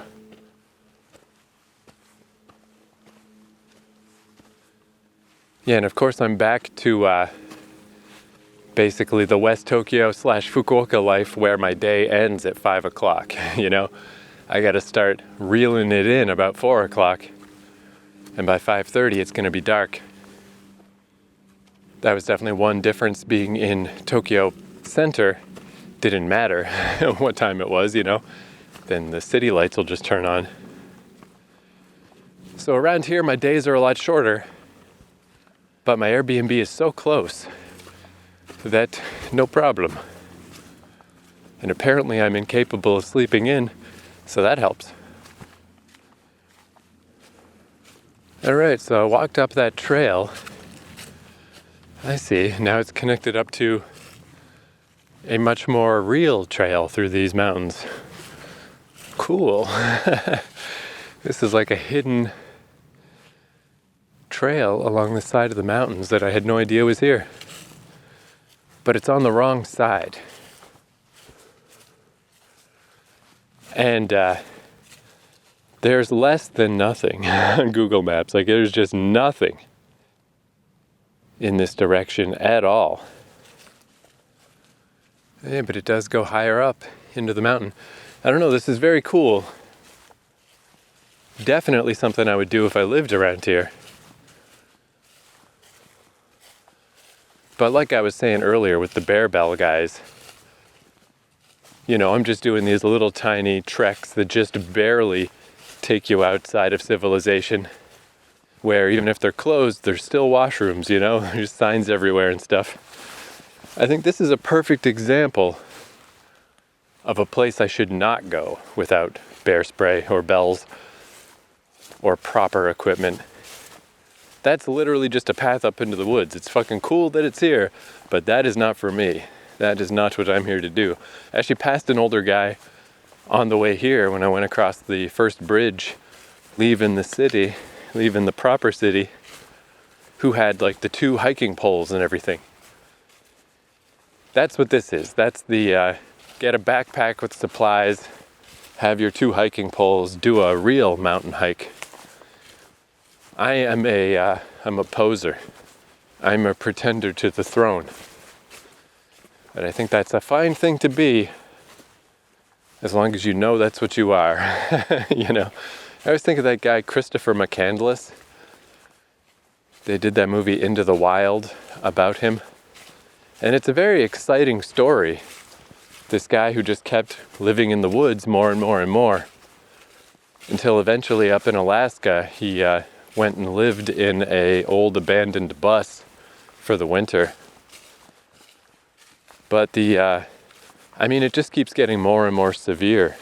Yeah, and of course I'm back to basically the West Tokyo / Fukuoka life, where my day ends at 5 o'clock, you know? I gotta start reeling it in about 4 o'clock, and by 5:30 it's gonna be dark. That was definitely one difference. Being in Tokyo Center didn't matter what time it was, you know? Then the city lights will just turn on. So around here my days are a lot shorter, but my Airbnb is so close that no problem. And apparently I'm incapable of sleeping in, so that helps. Alright, so I walked up that trail. I see, now it's connected up to a much more real trail through these mountains. Cool. This is like a hidden trail along the side of the mountains that I had no idea was here. But it's on the wrong side. And there's less than nothing on Google Maps. Like, there's just nothing in this direction at all. Yeah, but it does go higher up into the mountain. I don't know, this is very cool. Definitely something I would do if I lived around here. But like I was saying earlier with the Bear Bell guys, you know, I'm just doing these little tiny treks that just barely take you outside of civilization, where even if they're closed, there's still washrooms, you know, there's signs everywhere and stuff. I think this is a perfect example of a place I should not go without bear spray or bells or proper equipment. That's literally just a path up into the woods. It's fucking cool that it's here, but that is not for me. That is not what I'm here to do. I actually passed an older guy on the way here when I went across the first bridge, leaving the proper city, who had like the 2 hiking poles and everything. That's what this is. That's the get a backpack with supplies, have your 2 hiking poles, do a real mountain hike. I'm a poser. I'm a pretender to the throne. But I think that's a fine thing to be, as long as you know that's what you are. You know, I always think of that guy Christopher McCandless. They did that movie Into the Wild about him. And it's a very exciting story. This guy who just kept living in the woods more and more and more, until eventually up in Alaska he went and lived in a old abandoned bus for the winter. But it just keeps getting more and more severe.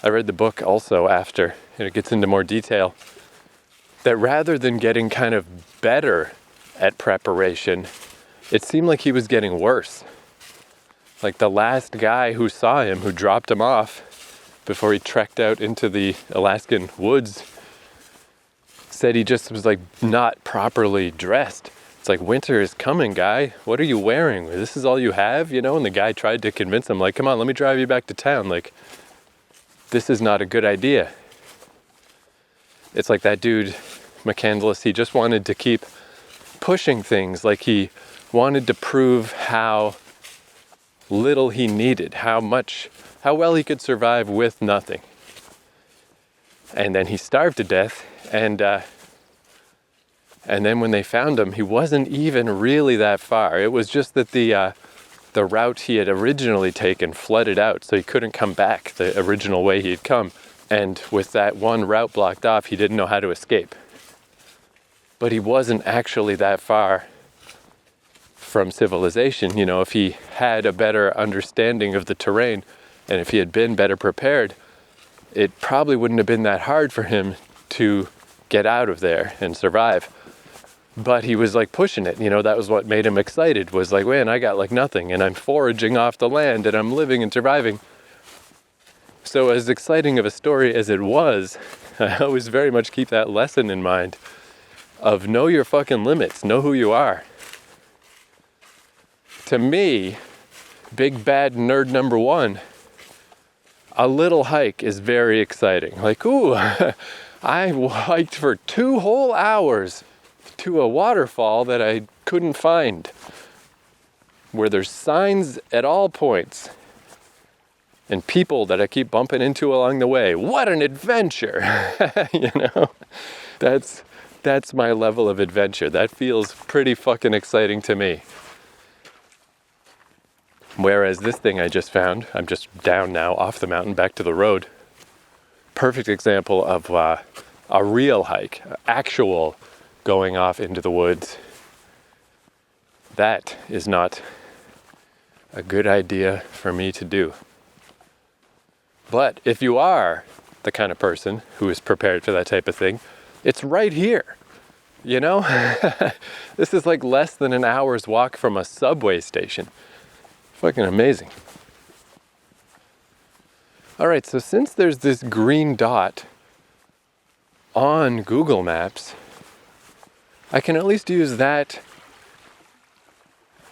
I read the book also after, and it gets into more detail, that rather than getting kind of better at preparation, it seemed like he was getting worse. Like the last guy who saw him, who dropped him off before he trekked out into the Alaskan woods, said he just was like not properly dressed. It's like, winter is coming, guy. What are you wearing? This is all you have, you know? And the guy tried to convince him, like, come on, let me drive you back to town. Like, this is not a good idea. It's like that dude, McCandless, he just wanted to keep pushing things. Like, he wanted to prove how little he needed, how well he could survive with nothing. And then he starved to death, and then when they found him, he wasn't even really that far. It was just that the route he had originally taken flooded out, so he couldn't come back the original way he had come. And with that one route blocked off, he didn't know how to escape. But he wasn't actually that far from civilization. You know, if he had a better understanding of the terrain, and if he had been better prepared, it probably wouldn't have been that hard for him to get out of there and survive. But he was like pushing it, you know, that was what made him excited, was like, man, I got like nothing and I'm foraging off the land and I'm living and surviving. So as exciting of a story as it was, I always very much keep that lesson in mind of know your fucking limits, know who you are. To me, big bad nerd number one, a little hike is very exciting. Like, ooh, I hiked for 2 whole hours to a waterfall that I couldn't find, where there's signs at all points and people that I keep bumping into along the way. What an adventure! You know, that's my level of adventure. That feels pretty fucking exciting to me. Whereas this thing I just found, I'm just down now off the mountain back to the road. Perfect example of a real hike, actual going off into the woods. That is not a good idea for me to do. But if you are the kind of person who is prepared for that type of thing, it's right here, you know? This is like less than an hour's walk from a subway station. Fucking amazing. All right, so since there's this green dot on Google Maps, I can at least use that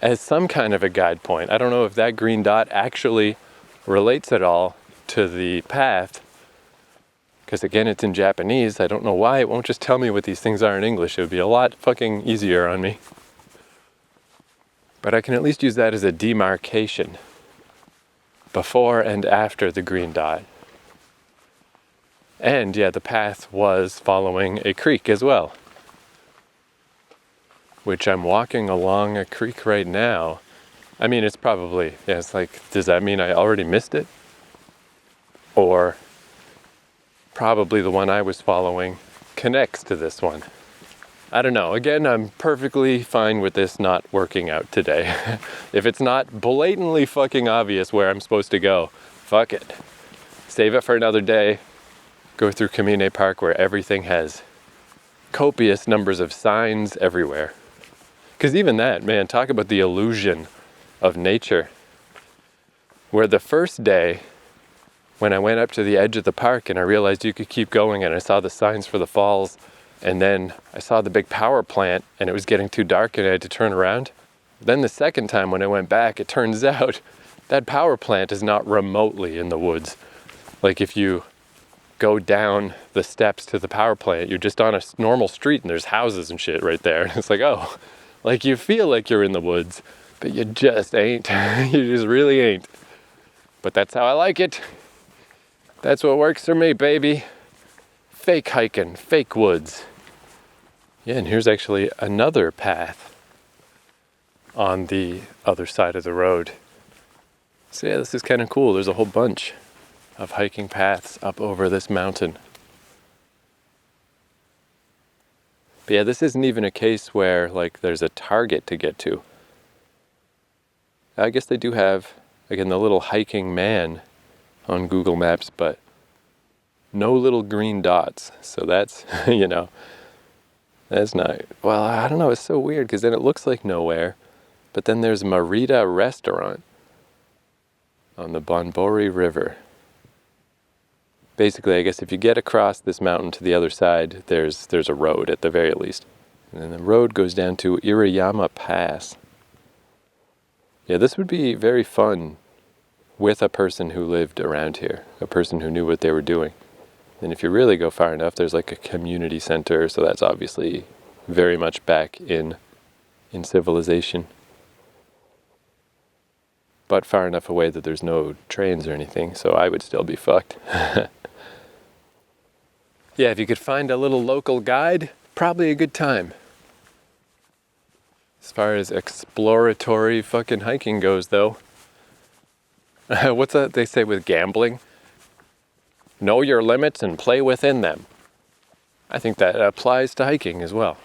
as some kind of a guide point. I don't know if that green dot actually relates at all to the path, because again, it's in Japanese. I don't know why it won't just tell me what these things are in English. It would be a lot fucking easier on me. But I can at least use that as a demarcation before and after the green dot. And yeah, the path was following a creek as well, which I'm walking along a creek right now. I mean, it's probably, yeah, it's like, does that mean I already missed it? Or probably the one I was following connects to this one. I don't know. Again, I'm perfectly fine with this not working out today. If it's not blatantly fucking obvious where I'm supposed to go, fuck it. Save it for another day. Go through Kamine Park where everything has copious numbers of signs everywhere. Because even that, man, talk about the illusion of nature. Where the first day, when I went up to the edge of the park and I realized you could keep going and I saw the signs for the falls, and then I saw the big power plant and it was getting too dark and I had to turn around. Then the second time when I went back, it turns out that power plant is not remotely in the woods. Like if you go down the steps to the power plant, you're just on a normal street and there's houses and shit right there. It's like, oh, like you feel like you're in the woods, but you just ain't. You just really ain't. But that's how I like it. That's what works for me, baby. Fake hiking, fake woods. Yeah, and here's actually another path on the other side of the road. So yeah, this is kind of cool. There's a whole bunch of hiking paths up over this mountain. But yeah, this isn't even a case where like there's a target to get to. I guess they do have, again, the little hiking man on Google Maps, but no little green dots. So that's, you know, that's not, well, I don't know, it's so weird because then it looks like nowhere, but then there's Marita Restaurant on the Bonbori River. Basically, I guess if you get across this mountain to the other side, there's a road at the very least. And then the road goes down to Iriyama Pass. Yeah, this would be very fun with a person who lived around here, a person who knew what they were doing. And if you really go far enough, there's like a community center, so that's obviously very much back in civilization. But far enough away that there's no trains or anything, so I would still be fucked. Yeah, if you could find a little local guide, probably a good time. As far as exploratory fucking hiking goes, though, what's that they say with gambling? Know your limits and play within them. I think that applies to hiking as well.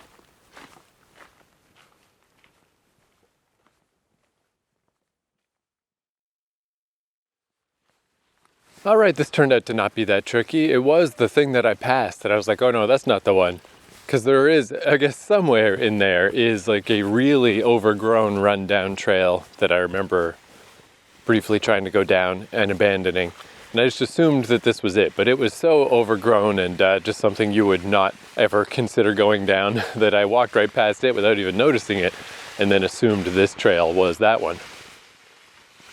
All right, this turned out to not be that tricky. It was the thing that I passed that I was like, oh no, that's not the one. Because there is, I guess somewhere in there is like a really overgrown rundown trail that I remember briefly trying to go down and abandoning. And I just assumed that this was it, but it was so overgrown and just something you would not ever consider going down that I walked right past it without even noticing it, and then assumed this trail was that one.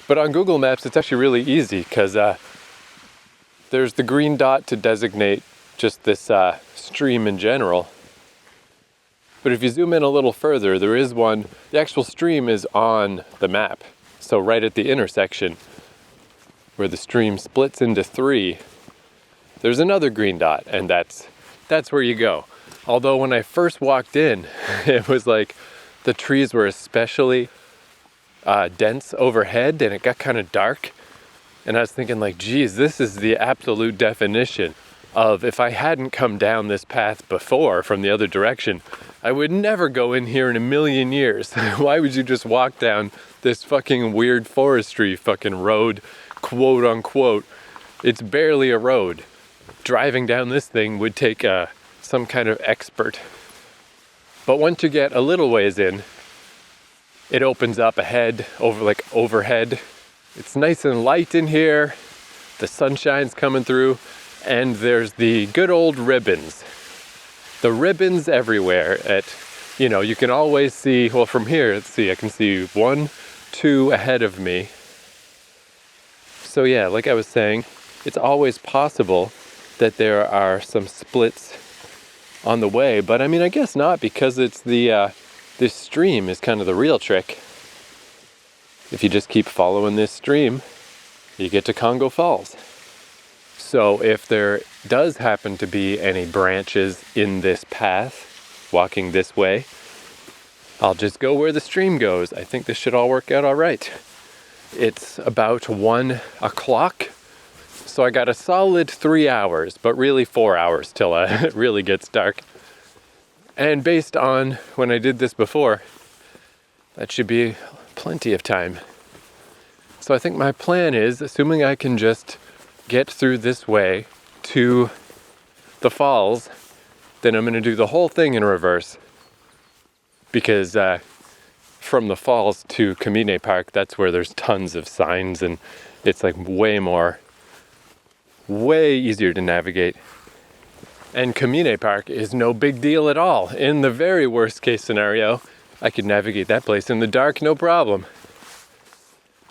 But on Google Maps, it's actually really easy because there's the green dot to designate just this stream in general. But if you zoom in a little further, there is one, the actual stream is on the map. So right at the intersection where the stream splits into three, there's another green dot, and that's where you go. Although when I first walked in, it was like the trees were especially dense overhead, and it got kind of dark. And I was thinking like, geez, this is the absolute definition of if I hadn't come down this path before from the other direction, I would never go in here in a million years. Why would you just walk down this fucking weird forestry fucking road, quote unquote? It's barely a road. Driving down this thing would take some kind of expert. But once you get a little ways in, it opens up ahead, overhead. It's nice and light in here. The sunshine's coming through, and there's the good old ribbons. The ribbons everywhere. You can always see, well, from here, let's see, I can see 1, 2 ahead of me. So yeah, like I was saying, it's always possible that there are some splits on the way, but I mean, I guess not, because it's this stream is kind of the real trick. If you just keep following this stream, you get to Kongo Falls. So if there does happen to be any branches in this path, walking this way, I'll just go where the stream goes. I think this should all work out all right. It's about 1 o'clock, so I got a solid 3 hours, but really 4 hours till it really gets dark. And based on when I did this before, that should be plenty of time. So I think my plan is, assuming I can just get through this way to the falls, then I'm going to do the whole thing in reverse. Because from the falls to Accompany Park, that's where there's tons of signs, and it's like way easier to navigate. And Accompany Park is no big deal at all. In the very worst case scenario, I could navigate that place in the dark, no problem.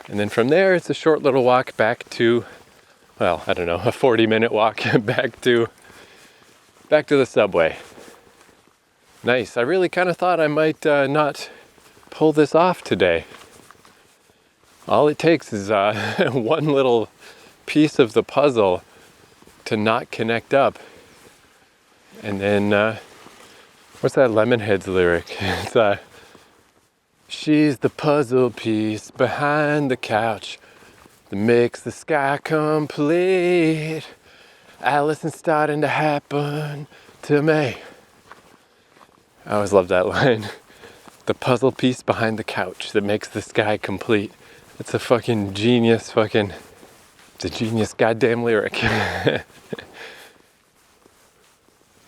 And then from there, it's a short little walk back to, well, I don't know, a 40-minute walk back to the subway. Nice. I really kind of thought I might not pull this off today. All it takes is one little piece of the puzzle to not connect up. And then, what's that Lemonheads lyric? It's she's the puzzle piece behind the couch that makes the sky complete. Allison's starting to happen to me. I always love that line. The puzzle piece behind the couch that makes the sky complete. It's a fucking genius it's a genius goddamn lyric.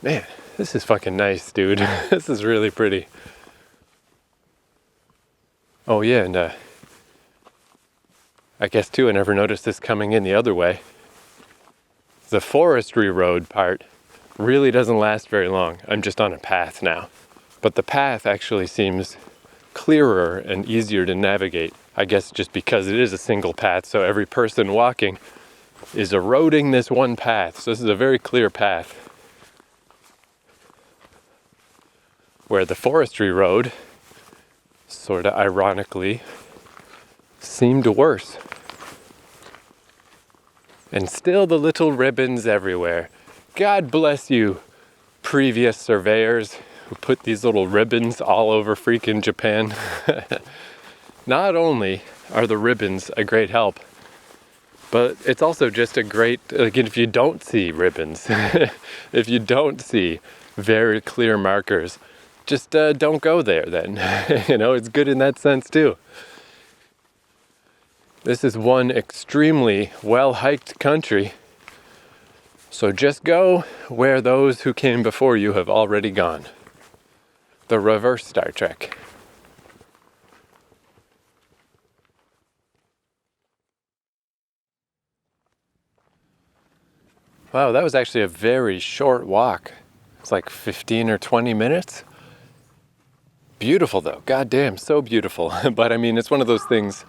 Man, this is fucking nice, dude. This is really pretty. Oh yeah, and I guess too, I never noticed this coming in the other way. The forestry road part really doesn't last very long. I'm just on a path now. But the path actually seems clearer and easier to navigate. I guess just because it is a single path, so every person walking is eroding this one path. So this is a very clear path. Where the forestry road, sort of ironically, seemed worse. And still the little ribbons everywhere. God bless you, previous surveyors who put these little ribbons all over freaking Japan. Not only are the ribbons a great help, but it's also just a great, like, if you don't see ribbons, if you don't see very clear markers, just don't go there then. It's good in that sense too. This is one extremely well-hiked country, so just go where those who came before you have already gone. The reverse Star Trek. Wow, that was actually a very short walk. It's like 15 or 20 minutes. Beautiful though, goddamn, so beautiful. But I mean, it's one of those things,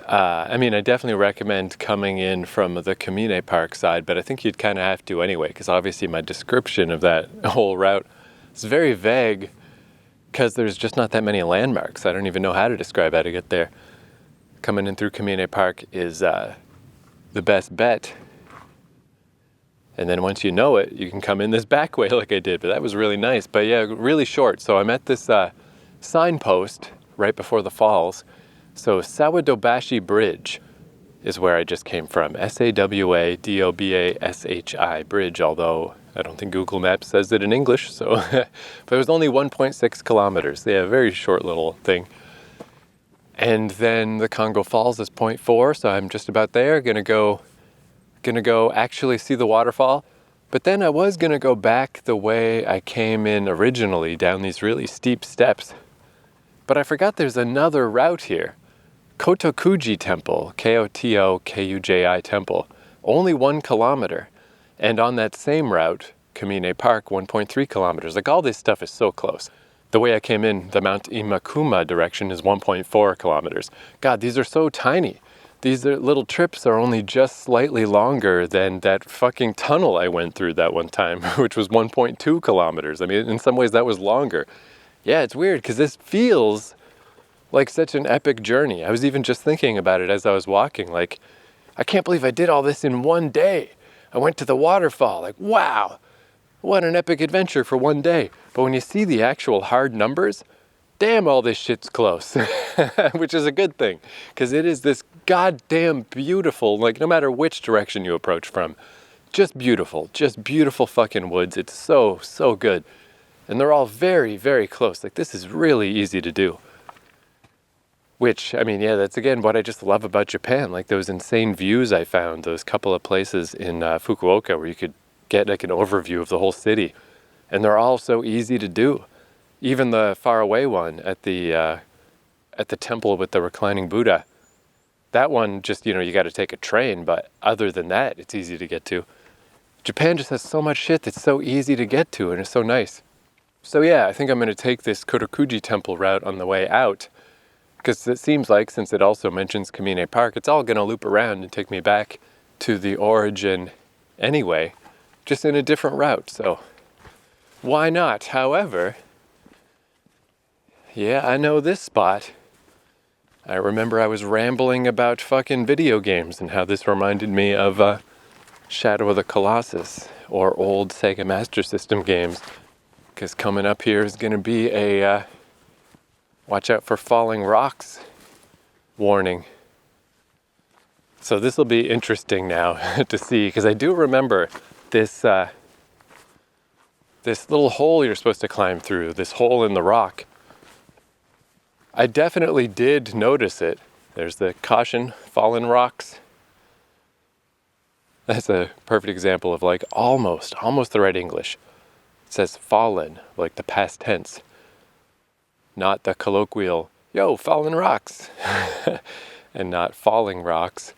I definitely recommend coming in from the Kamine Park side, but I think you'd kind of have to anyway, because obviously my description of that whole route is very vague, because there's just not that many landmarks. I don't even know how to describe how to get there. Coming in through Kamine Park is the best bet. And then once you know it, you can come in this back way like I did. But that was really nice. But yeah, really short. So I'm at this signpost right before the falls. So Sawadobashi Bridge is where I just came from. Sawadobashi Bridge, although I don't think Google Maps says it in English. So, but it was only 1.6 kilometers. They have a very short little thing. And then the Kongo Falls is 0.4. So I'm just about there. Gonna go actually see the waterfall. But then I was gonna go back the way I came in originally, down these really steep steps. But I forgot there's another route here. Kotokuji Temple, Kotokuji Temple, only 1 kilometer. And on that same route, Kamine Park, 1.3 kilometers. Like, all this stuff is so close. The way I came in, the Mount Imakuma direction is 1.4 kilometers. God, these are so tiny. These little trips are only just slightly longer than that fucking tunnel I went through that one time, which was 1.2 kilometers. I mean, in some ways that was longer. Yeah, it's weird because this feels like such an epic journey. I was even just thinking about it as I was walking. Like, I can't believe I did all this in one day. I went to the waterfall. Like, wow, what an epic adventure for one day. But when you see the actual hard numbers, damn, all this shit's close, which is a good thing, because it is this goddamn beautiful, like, no matter which direction you approach from, just beautiful fucking woods. It's so, so good. And they're all very, very close. Like, this is really easy to do. Which, I mean, yeah, that's again what I just love about Japan. Like, those insane views I found, those couple of places in Fukuoka where you could get like an overview of the whole city. And they're all so easy to do. Even the faraway one at the temple with the reclining Buddha, that one just, you got to take a train, but other than that, it's easy to get to. Japan just has so much shit that's so easy to get to, and it's so nice. So yeah, I think I'm going to take this Kotokuji Temple route on the way out, because it seems like, since it also mentions Kamine Park, it's all going to loop around and take me back to the origin anyway, just in a different route, so why not? However, yeah, I know this spot. I remember I was rambling about fucking video games and how this reminded me of Shadow of the Colossus or old Sega Master System games. Because coming up here is going to be a watch out for falling rocks warning. So this will be interesting now to see, because I do remember this little hole you're supposed to climb through, this hole in the rock. I definitely did notice it. There's the caution, fallen rocks. That's a perfect example of like almost the right English. It says fallen, like the past tense. Not the colloquial, yo, fallen rocks. And not falling rocks,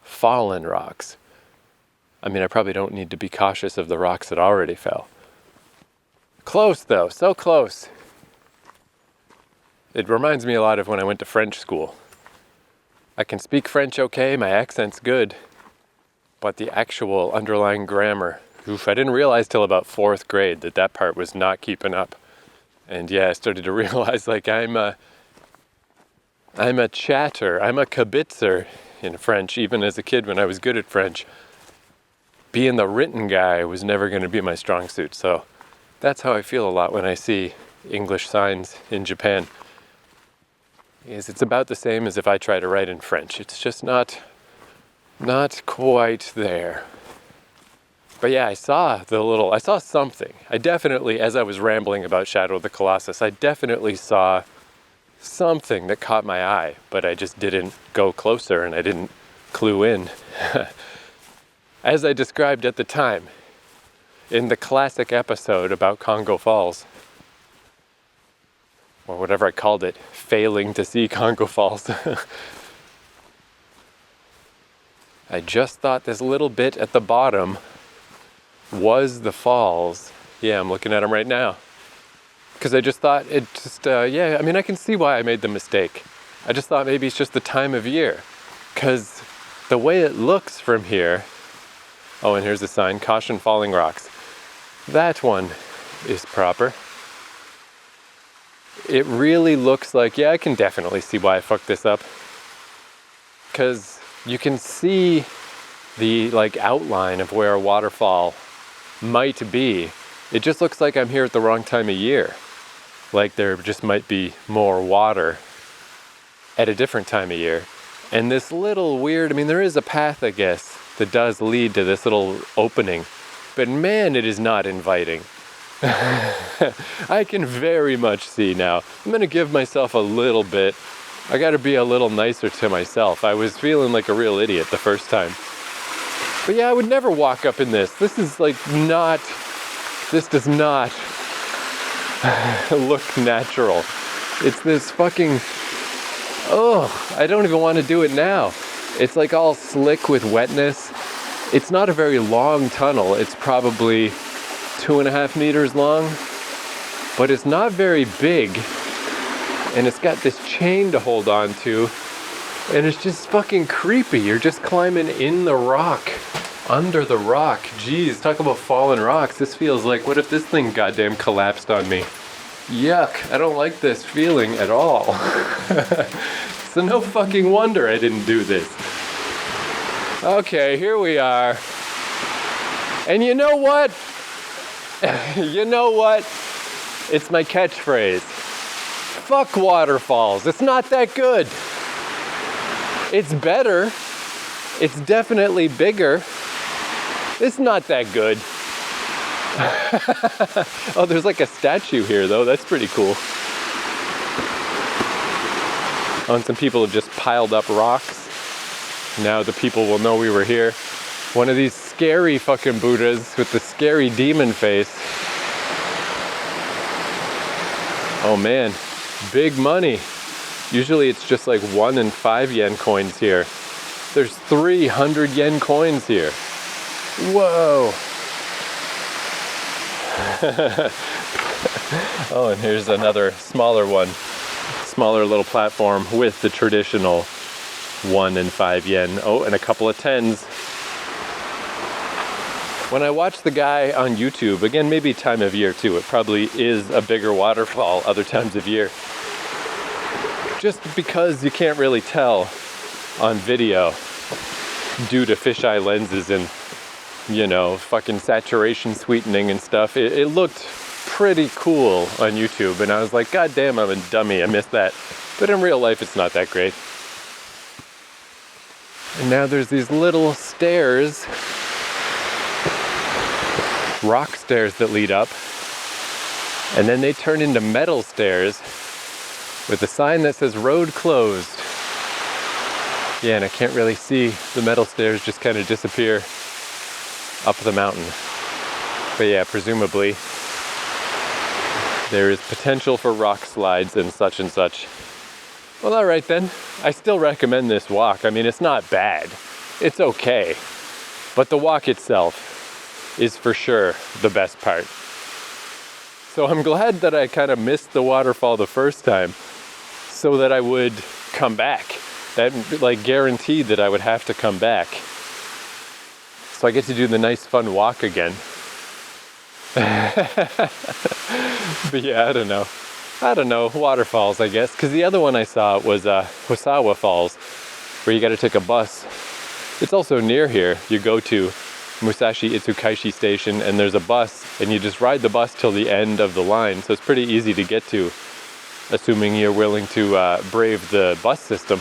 fallen rocks. I mean, I probably don't need to be cautious of the rocks that already fell. Close though, so close. It reminds me a lot of when I went to French school. I can speak French okay, my accent's good, but the actual underlying grammar, oof, I didn't realize till about 4th grade that part was not keeping up. And yeah, I started to realize like I'm a chatter, I'm a kibitzer in French, even as a kid when I was good at French. being the written guy was never going to be my strong suit. So that's how I feel a lot when I see English signs in Japan. It's about the same as if I try to write in French. It's just not quite there. But yeah, I saw something. I definitely, as I was rambling about Shadow of the Colossus, I definitely saw something that caught my eye, but I just didn't go closer and I didn't clue in. As I described at the time, in the classic episode about Kongo Falls, or whatever I called it, failing to see Kongo Falls. I just thought this little bit at the bottom was the falls. Yeah, I'm looking at them right now. Because I just thought I can see why I made the mistake. I just thought maybe it's just the time of year. Because the way it looks from here, oh, and here's the sign, caution falling rocks. That one is proper. It really looks like, yeah, I can definitely see why I fucked this up. Because you can see the outline of where a waterfall might be. It just looks like I'm here at the wrong time of year. Like there just might be more water at a different time of year. And this little weird, there is a path, I guess, that does lead to this little opening. But man, it is not inviting. I can very much see now. I'm going to give myself a little bit. I got to be a little nicer to myself. I was feeling like a real idiot the first time. But yeah, I would never walk up in this. This does not look natural. It's this fucking, I don't even want to do it now. It's like all slick with wetness. It's not a very long tunnel. It's probably 2.5 meters long, but it's not very big. And it's got this chain to hold on to. And it's just fucking creepy. You're just climbing in the rock, under the rock. Jeez, talk about fallen rocks. This feels like, what if this thing goddamn collapsed on me? Yuck, I don't like this feeling at all. So no fucking wonder I didn't do this. Okay, here we are. And you know what? You know what? It's my catchphrase. Fuck waterfalls. It's not that good. It's better. It's definitely bigger. It's not that good. Oh, there's like a statue here though. That's pretty cool. Oh, and some people have just piled up rocks. Now the people will know we were here. One of these scary fucking Buddhas with the scary demon face. Oh man, big money. Usually it's just like 1 and 5 yen coins here. There's 300 yen coins here. Whoa. Oh, and here's another smaller one. Smaller little platform with the traditional 1 and 5 yen. Oh, and a couple of 10s. When I watch the guy on YouTube, again, maybe time of year too, it probably is a bigger waterfall other times of year. Just because you can't really tell on video due to fisheye lenses and, fucking saturation sweetening and stuff. It looked pretty cool on YouTube, and I was like, God damn, I'm a dummy, I missed that. But in real life, it's not that great. And now there's these little stairs, rock stairs that lead up, and then they turn into metal stairs with a sign that says road closed. Yeah, and I can't really see the metal stairs just kind of disappear up the mountain. But yeah, presumably there is potential for rock slides and such and such. Well, all right then. I still recommend this walk. It's not bad. It's okay. But the walk itself is for sure the best part. So I'm glad that I kind of missed the waterfall the first time so that I would come back. That guaranteed that I would have to come back. So I get to do the nice fun walk again. But yeah, I don't know, waterfalls, I guess. Because the other one I saw was Hosawa Falls, where you got to take a bus. It's also near here. You go to Musashi Itsukaishi Station, and there's a bus, and you just ride the bus till the end of the line, so it's pretty easy to get to, assuming you're willing to brave the bus system.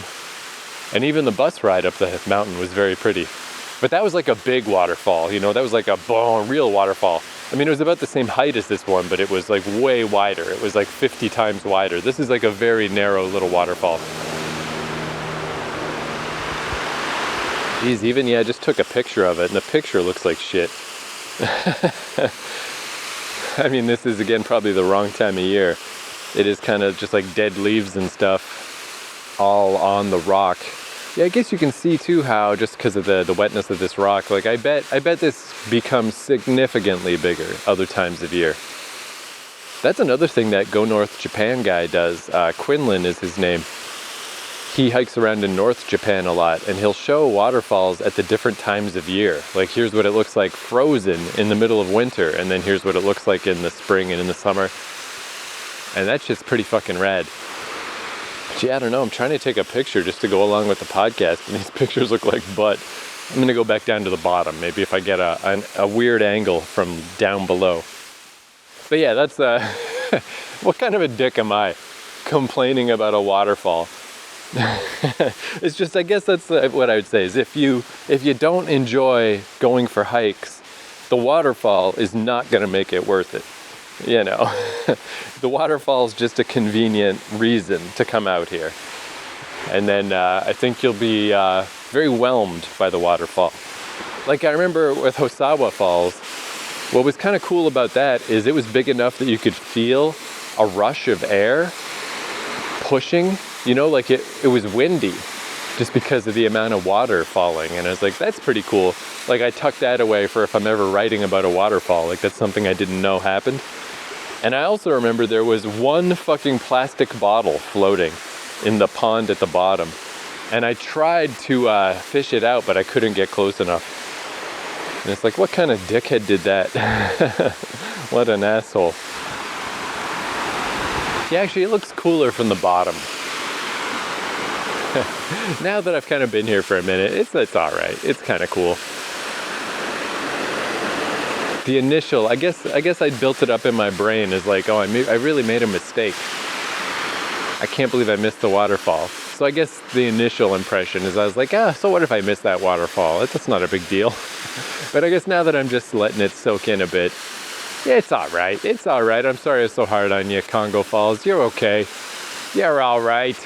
And even the bus ride up the mountain was very pretty. But that was like a big waterfall, you know, that was like a real waterfall. I mean, it was about the same height as this one, but it was like way wider. It was like 50 times wider. This is like a very narrow little waterfall. Geez, even, I just took a picture of it, and the picture looks like shit. I mean, this is, again, probably the wrong time of year. It is kind of just like dead leaves and stuff all on the rock. Yeah, I guess you can see too how, just because of the wetness of this rock, like I bet this becomes significantly bigger other times of year. That's another thing that Go North Japan guy does. Quinlan is his name. He hikes around in North Japan a lot, and he'll show waterfalls at the different times of year. Like, here's what it looks like frozen in the middle of winter, and then here's what it looks like in the spring and in the summer. And that shit's pretty fucking rad. But yeah, I don't know, I'm trying to take a picture just to go along with the podcast, and these pictures look like butt. I'm gonna go back down to the bottom, maybe if I get a weird angle from down below. But yeah, that's, what kind of a dick am I? Complaining about a waterfall. It's just, I guess that's what I would say, is if you don't enjoy going for hikes, the waterfall is not going to make it worth it, you know. The waterfall is just a convenient reason to come out here, and then I think you'll be very whelmed by the waterfall. Like, I remember with Hosawa Falls, what was kind of cool about that is it was big enough that you could feel a rush of air pushing. You know, like it was windy just because of the amount of water falling. And I was like, that's pretty cool. Like, I tucked that away for if I'm ever writing about a waterfall. Like, that's something I didn't know happened. And I also remember there was one fucking plastic bottle floating in the pond at the bottom. And I tried to fish it out, but I couldn't get close enough. And it's like, what kind of dickhead did that? What an asshole. Yeah, actually, it looks cooler from the bottom. Now that I've kind of been here for a minute, it's all right. It's kind of cool. The initial, I guess I built it up in my brain as like, oh, I really made a mistake. I can't believe I missed the waterfall. So I guess the initial impression is I was like, so what if I missed that waterfall? That's not a big deal. But I guess now that I'm just letting it soak in a bit, it's all right. It's all right. I'm sorry I was so hard on you, Kongo Falls. You're okay. You're all right.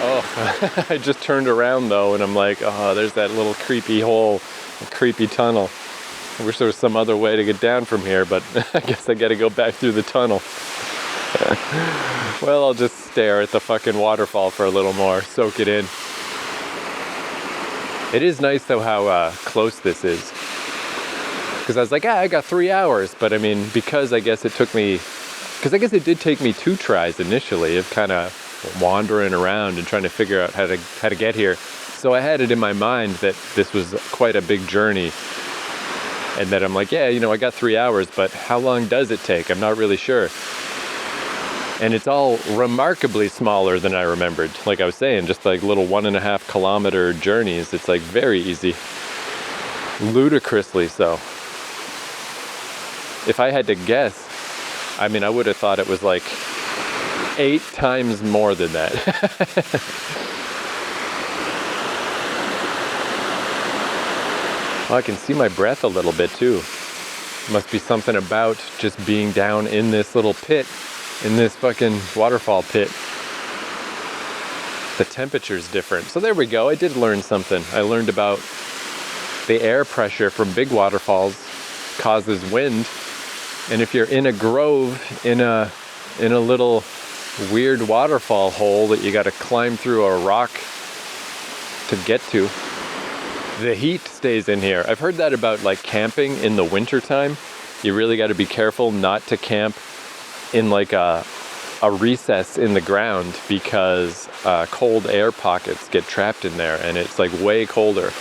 Oh, I just turned around though, and I'm like, oh, there's that little creepy hole, creepy tunnel. I wish there was some other way to get down from here, but I guess I gotta go back through the tunnel. Well, I'll just stare at the fucking waterfall for a little more, soak it in. It is nice though how close this is. Because I was like, I got 3 hours, but I mean, because I guess it did take me 2 tries initially of kind of wandering around and trying to figure out how to get here. So I had it in my mind that this was quite a big journey, and that I'm like, I got 3 hours, but how long does it take? I'm not really sure. And it's all remarkably smaller than I remembered. Like I was saying, just like little 1.5 kilometer journeys. It's like very easy. Ludicrously so. If I had to guess, I mean, I would have thought it was like 8 times more than that. Oh, I can see my breath a little bit too. Must be something about just being down in this little pit, in this fucking waterfall pit. The temperature's different. So there we go. I did learn something. I learned about the air pressure from big waterfalls causes wind. And if you're in a grove, in a little weird waterfall hole that you got to climb through a rock to get to, the heat stays in here. I've heard that about like camping in the winter time. You really got to be careful not to camp in like a recess in the ground, because cold air pockets get trapped in there, and it's like way colder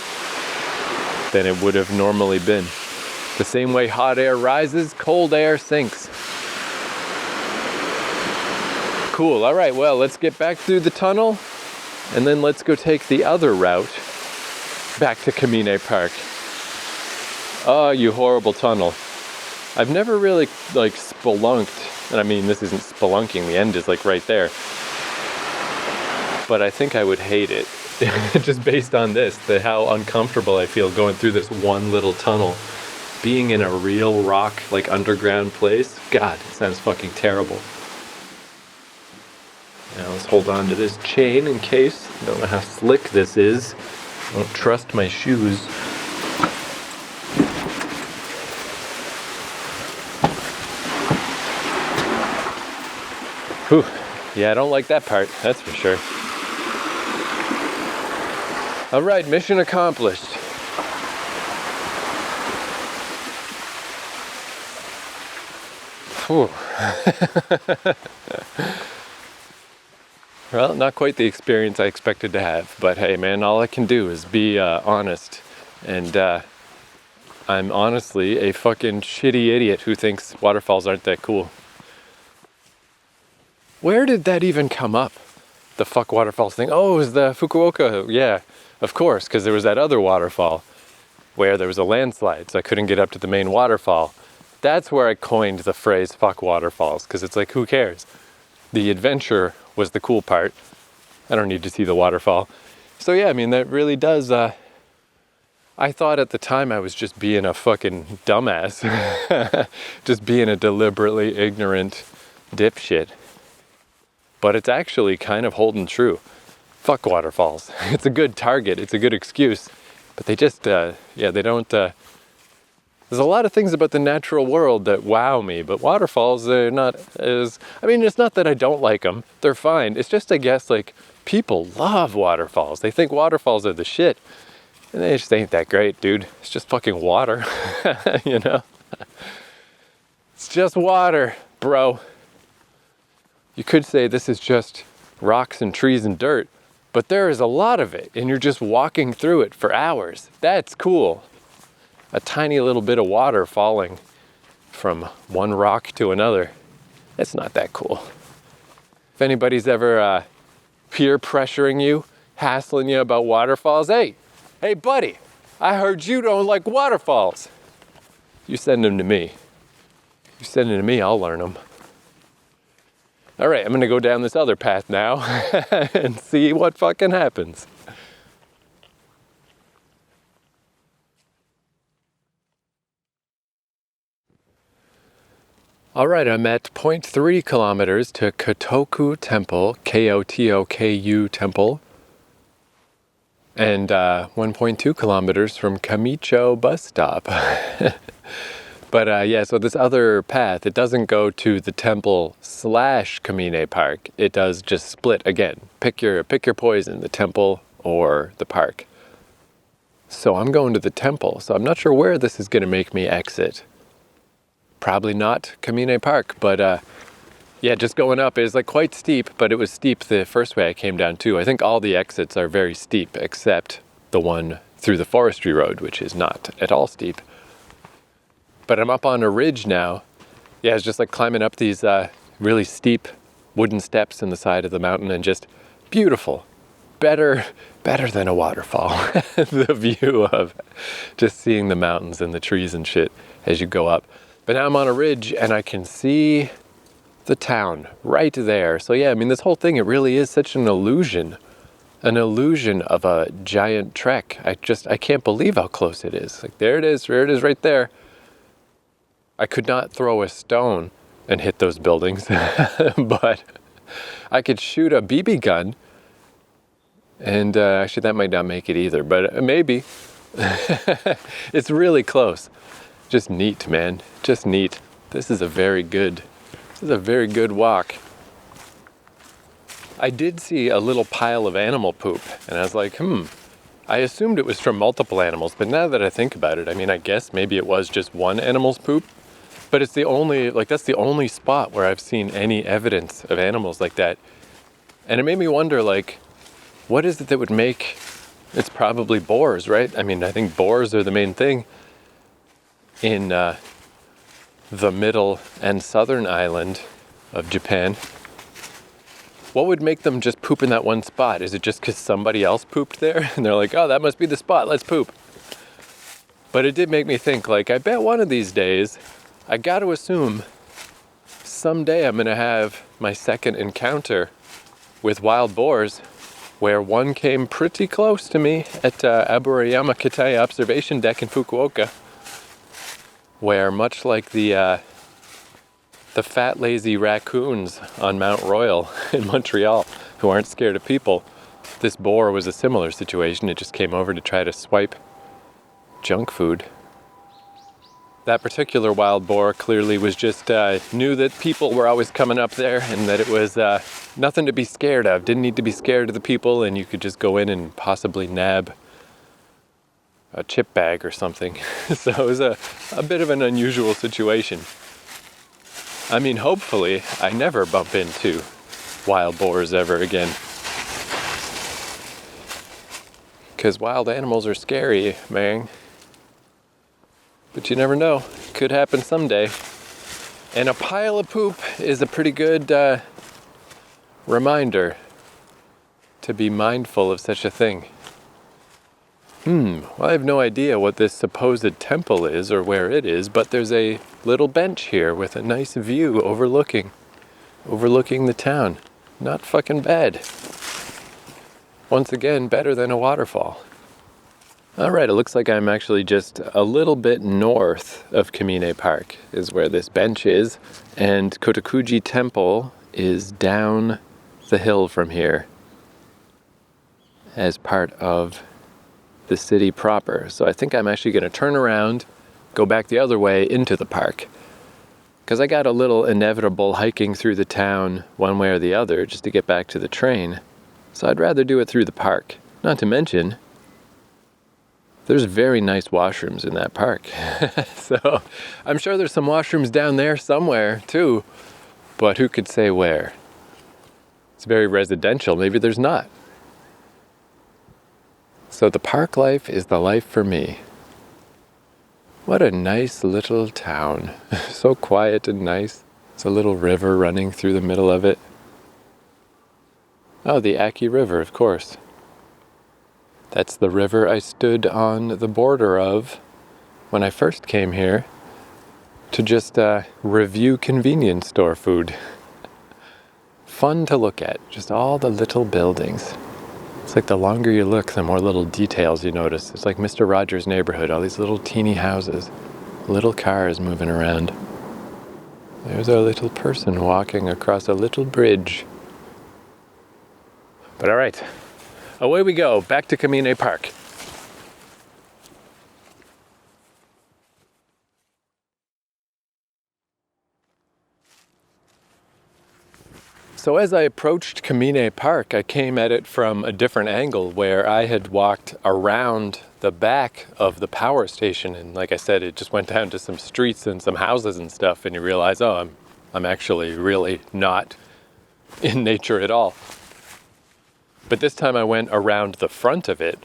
than it would have normally been. The same way hot air rises, cold air sinks. Cool. All right, well, let's get back through the tunnel, and then let's go take the other route back to Kamine Park. Oh, you horrible tunnel. I've never really like spelunked, and I mean this isn't spelunking, the end is like right there. But I think I would hate it, just based on this, how uncomfortable I feel going through this one little tunnel. Being in a real rock, like underground place, God, it sounds fucking terrible. Now let's hold on to this chain in case. I don't know how slick this is. I don't trust my shoes. Whew. Yeah, I don't like that part, that's for sure. All right, mission accomplished. Whew. Well, not quite the experience I expected to have, but hey man, all I can do is be honest, and I'm honestly a fucking shitty idiot who thinks waterfalls aren't that cool. Where did that even come up? The fuck waterfalls thing? Oh, it was the Fukuoka, yeah, of course, because there was that other waterfall where there was a landslide, so I couldn't get up to the main waterfall. That's where I coined the phrase fuck waterfalls, because it's like, who cares? The adventure was the cool part. I don't need to see the waterfall. So yeah, I mean, that really does, I thought at the time I was just being a fucking dumbass. Just being a deliberately ignorant dipshit. But it's actually kind of holding true. Fuck waterfalls. It's a good target, it's a good excuse. But they just, they don't, there's a lot of things about the natural world that wow me, but waterfalls, they're not as, I mean, it's not that I don't like them, they're fine. It's just, I guess, like, people love waterfalls. They think waterfalls are the shit. And they just ain't that great, dude. It's just fucking water, you know? It's just water, bro. You could say this is just rocks and trees and dirt, but there is a lot of it, and you're just walking through it for hours. That's cool. A tiny little bit of water falling from one rock to another. It's not that cool. If anybody's ever peer pressuring you, hassling you about waterfalls, hey buddy, I heard you don't like waterfalls. You send them to me. You send them to me, I'll learn them. All right, I'm gonna go down this other path now and see what fucking happens. All right, I'm at 0.3 kilometers to Kotoku Temple, K-O-T-O-K-U Temple, and 1.2 kilometers from Kamicho bus stop. But yeah, so this other path, it doesn't go to the temple / Kamine Park. It does just split again. Pick your poison, the temple or the park. So I'm going to the temple, so I'm not sure where this is gonna make me exit. Probably not Kamine Park, but yeah, just going up is like quite steep, but it was steep the first way I came down too. I think all the exits are very steep except the one through the forestry road, which is not at all steep. But I'm up on a ridge now. Yeah, it's just like climbing up these really steep wooden steps in the side of the mountain, and just beautiful. Better than a waterfall. The view of just seeing the mountains and the trees and shit as you go up. But now I'm on a ridge and I can see the town right there. So yeah, I mean, this whole thing, it really is such an illusion of a giant trek. I can't believe how close it is. Like there it is right there. I could not throw a stone and hit those buildings, but I could shoot a BB gun, and actually that might not make it either, but maybe. It's really close. Just neat, man. Just neat. This is a very good walk. I did see a little pile of animal poop, and I was like, I assumed it was from multiple animals, but now that I think about it, I mean, I guess maybe it was just one animal's poop, but it's the only, like, that's the only spot where I've seen any evidence of animals like that. And it made me wonder, like, what is it that would make, it's probably boars, right? I mean, I think boars are the main thing in the middle and southern island of Japan. what would make them just poop in that one spot? Is it just because somebody else pooped there? And they're like, oh, that must be the spot, let's poop. But it did make me think, like, I bet one of these days, I got to assume someday I'm going to have my second encounter with wild boars, where one came pretty close to me at Aburayama Kitai observation deck in Fukuoka, where much like the fat lazy raccoons on Mount Royal in Montreal who aren't scared of people, this boar was a similar situation. It just came over to try to swipe junk food. That particular wild boar clearly was just knew that people were always coming up there and that it was nothing to be scared of. Didn't need to be scared of the people, and you could just go in and possibly nab a chip bag or something. So it was a bit of an unusual situation. I mean, hopefully I never bump into wild boars ever again. Because wild animals are scary, man. But you never know. Could happen someday. And a pile of poop is a pretty good reminder to be mindful of such a thing. Well, I have no idea what this supposed temple is or where it is, but there's a little bench here with a nice view overlooking the town. Not fucking bad. Once again, better than a waterfall. Alright, it looks like I'm actually just a little bit north of Kamine Park is where this bench is, and Kotokuji Temple is down the hill from here as part of the city proper. So I think I'm actually going to turn around, go back the other way into the park, because I got a little inevitable hiking through the town one way or the other just to get back to the train. So I'd rather do it through the park. Not to mention, there's very nice washrooms in that park. So I'm sure there's some washrooms down there somewhere too, but who could say where? It's very residential, maybe there's not. So the park life is the life for me. What a nice little town. So quiet and nice. It's a little river running through the middle of it. Oh, the Aki River, of course. That's the river I stood on the border of when I first came here to just review convenience store food. Fun to look at, just all the little buildings. It's like the longer you look, the more little details you notice. It's like Mr. Rogers' Neighborhood, all these little teeny houses, little cars moving around. There's our little person walking across a little bridge. But all right. Away we go, back to Kamine Park. So as I approached Kamine Park, I came at it from a different angle where I had walked around the back of the power station. And like I said, it just went down to some streets and some houses and stuff. And you realize, oh, I'm actually really not in nature at all. But this time I went around the front of it,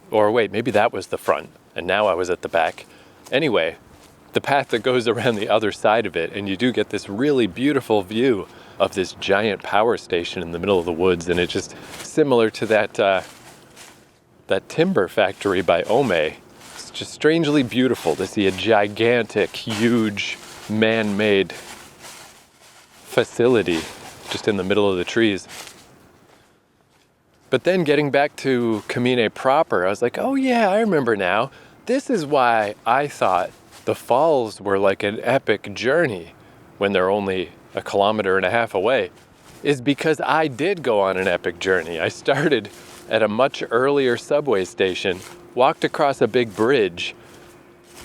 or wait, maybe that was the front, and now I was at the back. Anyway, the path that goes around the other side of it, and you do get this really beautiful view of this giant power station in the middle of the woods, and it's just similar to that timber factory by Ome. It's just strangely beautiful to see a gigantic, huge, man-made facility just in the middle of the trees. But then getting back to Kamine proper, I was like, oh yeah, I remember now. This is why I thought the falls were like an epic journey when they're only 1.5 kilometers away, is because I did go on an epic journey. I started at a much earlier subway station, walked across a big bridge,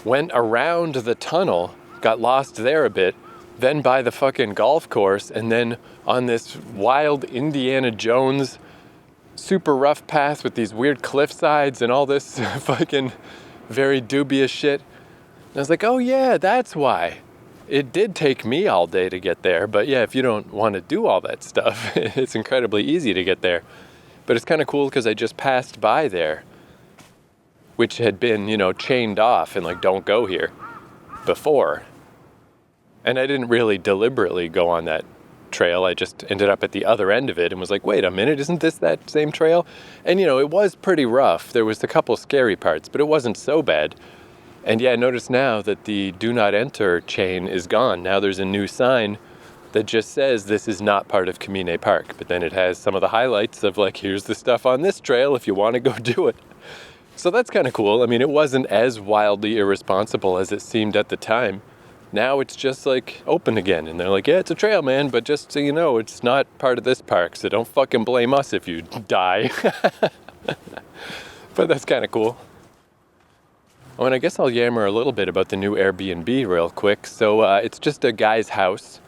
went around the tunnel, got lost there a bit, then by the fucking golf course, and then on this wild Indiana Jones super rough path with these weird cliff sides and all this fucking very dubious shit. And I was like, oh yeah, that's why. It did take me all day to get there, but yeah, if you don't want to do all that stuff, it's incredibly easy to get there. But it's kind of cool because I just passed by there, which had been, chained off and like, don't go here before. And I didn't really deliberately go on that trail. I just ended up at the other end of it and was like, wait a minute, isn't this that same trail? And, it was pretty rough. There was a couple scary parts, but it wasn't so bad. And yeah, I notice now that the do not enter chain is gone. Now there's a new sign that just says this is not part of Kamine Park. But then it has some of the highlights of like, here's the stuff on this trail if you want to go do it. So that's kind of cool. I mean, it wasn't as wildly irresponsible as it seemed at the time. Now it's just like open again. And they're like, yeah, it's a trail, man. But just so you know, it's not part of this park. So don't fucking blame us if you die. But that's kind of cool. Oh, and I guess I'll yammer a little bit about the new Airbnb real quick. So it's just a guy's house.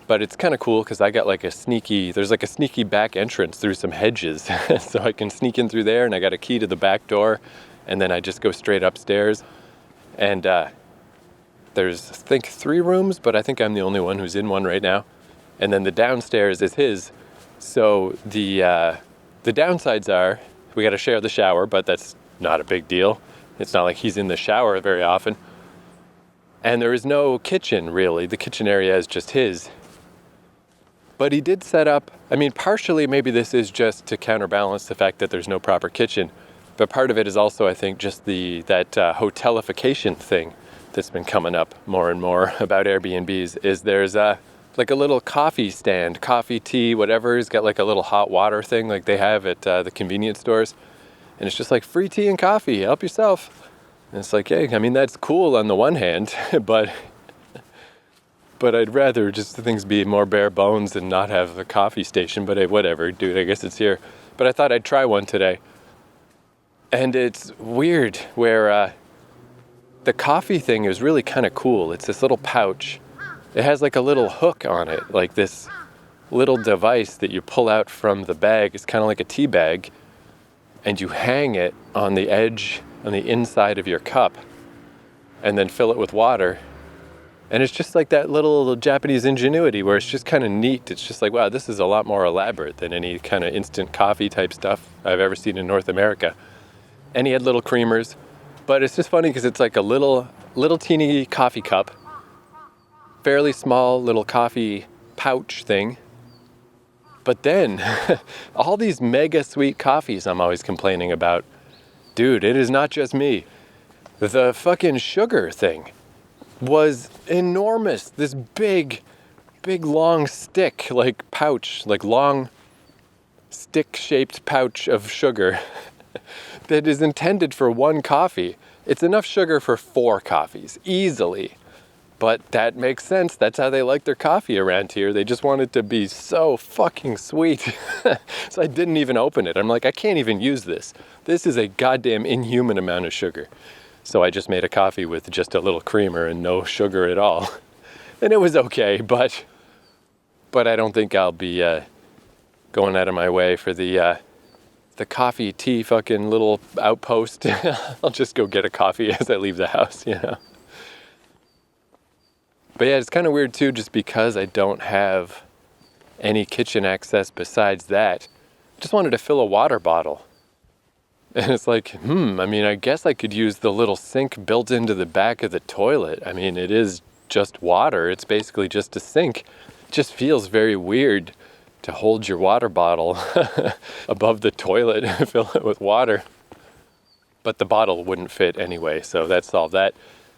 But it's kind of cool because I got like there's like a sneaky back entrance through some hedges. So I can sneak in through there, and I got a key to the back door, and then I just go straight upstairs. And there's, I think, 3 rooms, but I think I'm the only one who's in one right now. And then the downstairs is his. So the downsides are we got to share the shower, but that's not a big deal. It's not like he's in the shower very often. And there is no kitchen, really. The kitchen area is just his. But he did set up, I mean, partially maybe this is just to counterbalance the fact that there's no proper kitchen. But part of it is also, I think, just that hotelification thing that's been coming up more and more about Airbnbs is there's like a little coffee stand, coffee, tea, whatever. He's got like a little hot water thing like they have at the convenience stores. And it's just like free tea and coffee, help yourself. And it's like, hey, I mean, that's cool on the one hand, but I'd rather just things be more bare bones and not have a coffee station. But hey, whatever, dude, I guess it's here. But I thought I'd try one today. And it's weird where the coffee thing is really kind of cool. It's this little pouch. It has like a little hook on it, like this little device that you pull out from the bag. It's kind of like a tea bag. And you hang it on the edge, on the inside of your cup, and then fill it with water. And it's just like that little Japanese ingenuity where it's just kind of neat. It's just like, wow, this is a lot more elaborate than any kind of instant coffee type stuff I've ever seen in North America. And he had little creamers. But it's just funny because it's like a little teeny coffee cup, fairly small little coffee pouch thing. But then all these mega sweet coffees I'm always complaining about. Dude, it is not just me. The fucking sugar thing was enormous. This big long stick, like pouch, like long stick-shaped pouch of sugar that is intended for one coffee. It's enough sugar for 4 coffees, easily. But that makes sense. That's how they like their coffee around here. They just want it to be so fucking sweet. So I didn't even open it. I'm like, I can't even use this. This is a goddamn inhuman amount of sugar. So I just made a coffee with just a little creamer and no sugar at all. And it was okay, but I don't think I'll be going out of my way for the coffee tea fucking little outpost. I'll just go get a coffee as I leave the house, But yeah, it's kind of weird too, just because I don't have any kitchen access besides that. I just wanted to fill a water bottle. And it's like, I mean, I guess I could use the little sink built into the back of the toilet. I mean, it is just water. It's basically just a sink. It just feels very weird to hold your water bottle above the toilet and fill it with water. But the bottle wouldn't fit anyway, so that solved that.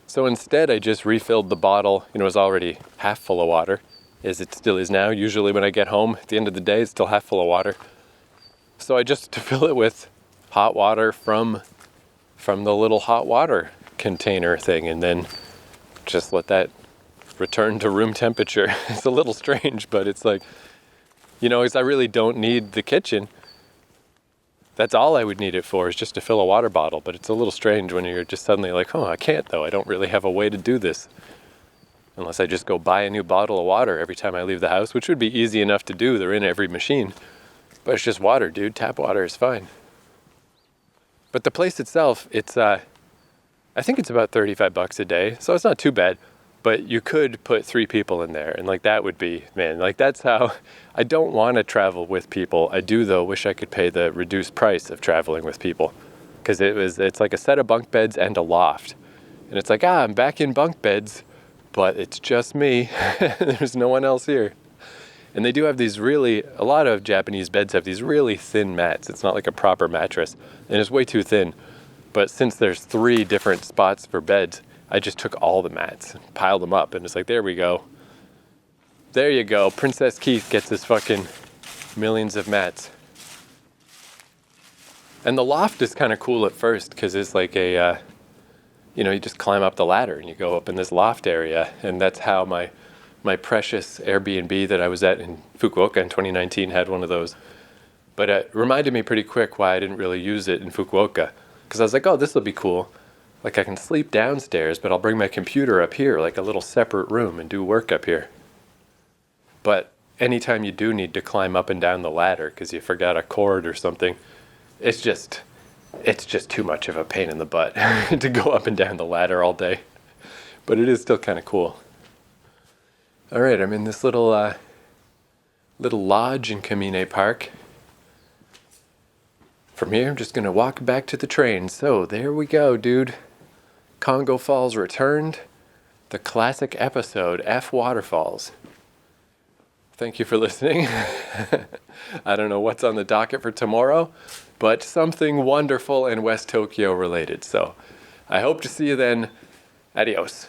So instead, I just refilled the bottle. It was already half full of water, as it still is now. Usually when I get home at the end of the day, it's still half full of water. So I just fill it with hot water from the little hot water container thing, and then just let that return to room temperature. It's a little strange, but it's like, because I really don't need the kitchen. That's all I would need it for, is just to fill a water bottle. But it's a little strange when you're just suddenly like, I can't though. I don't really have a way to do this. Unless I just go buy a new bottle of water every time I leave the house, which would be easy enough to do. They're in every machine. But it's just water, dude. Tap water is fine. But the place itself, it's, I think it's about $35 a day. So it's not too bad. But you could put 3 people in there. And like that would be, man, like that's how, I don't want to travel with people. I do though wish I could pay the reduced price of traveling with people. Because it's like a set of bunk beds and a loft. And it's like, I'm back in bunk beds, but it's just me. There's no one else here. And they do have these a lot of Japanese beds have these really thin mats. It's not like a proper mattress, and it's way too thin. But since there's 3 different spots for beds, I just took all the mats and piled them up, and it's like, there we go. There you go. Princess Keith gets his fucking millions of mats. And the loft is kind of cool at first because it's like you just climb up the ladder and you go up in this loft area. And that's how my precious Airbnb that I was at in Fukuoka in 2019 had one of those. But it reminded me pretty quick why I didn't really use it in Fukuoka. Because I was like, oh, this will be cool. Like I can sleep downstairs, but I'll bring my computer up here, like a little separate room, and do work up here. But anytime you do need to climb up and down the ladder because you forgot a cord or something, it's just too much of a pain in the butt to go up and down the ladder all day. But it is still kind of cool. All right, I'm in this little lodge in Kamine Park. From here, I'm just going to walk back to the train. So there we go, dude. Kongo Falls returned. The classic episode, Eff Waterfalls. Thank you for listening. I don't know what's on the docket for tomorrow, but something wonderful and West Tokyo related. So I hope to see you then. Adios.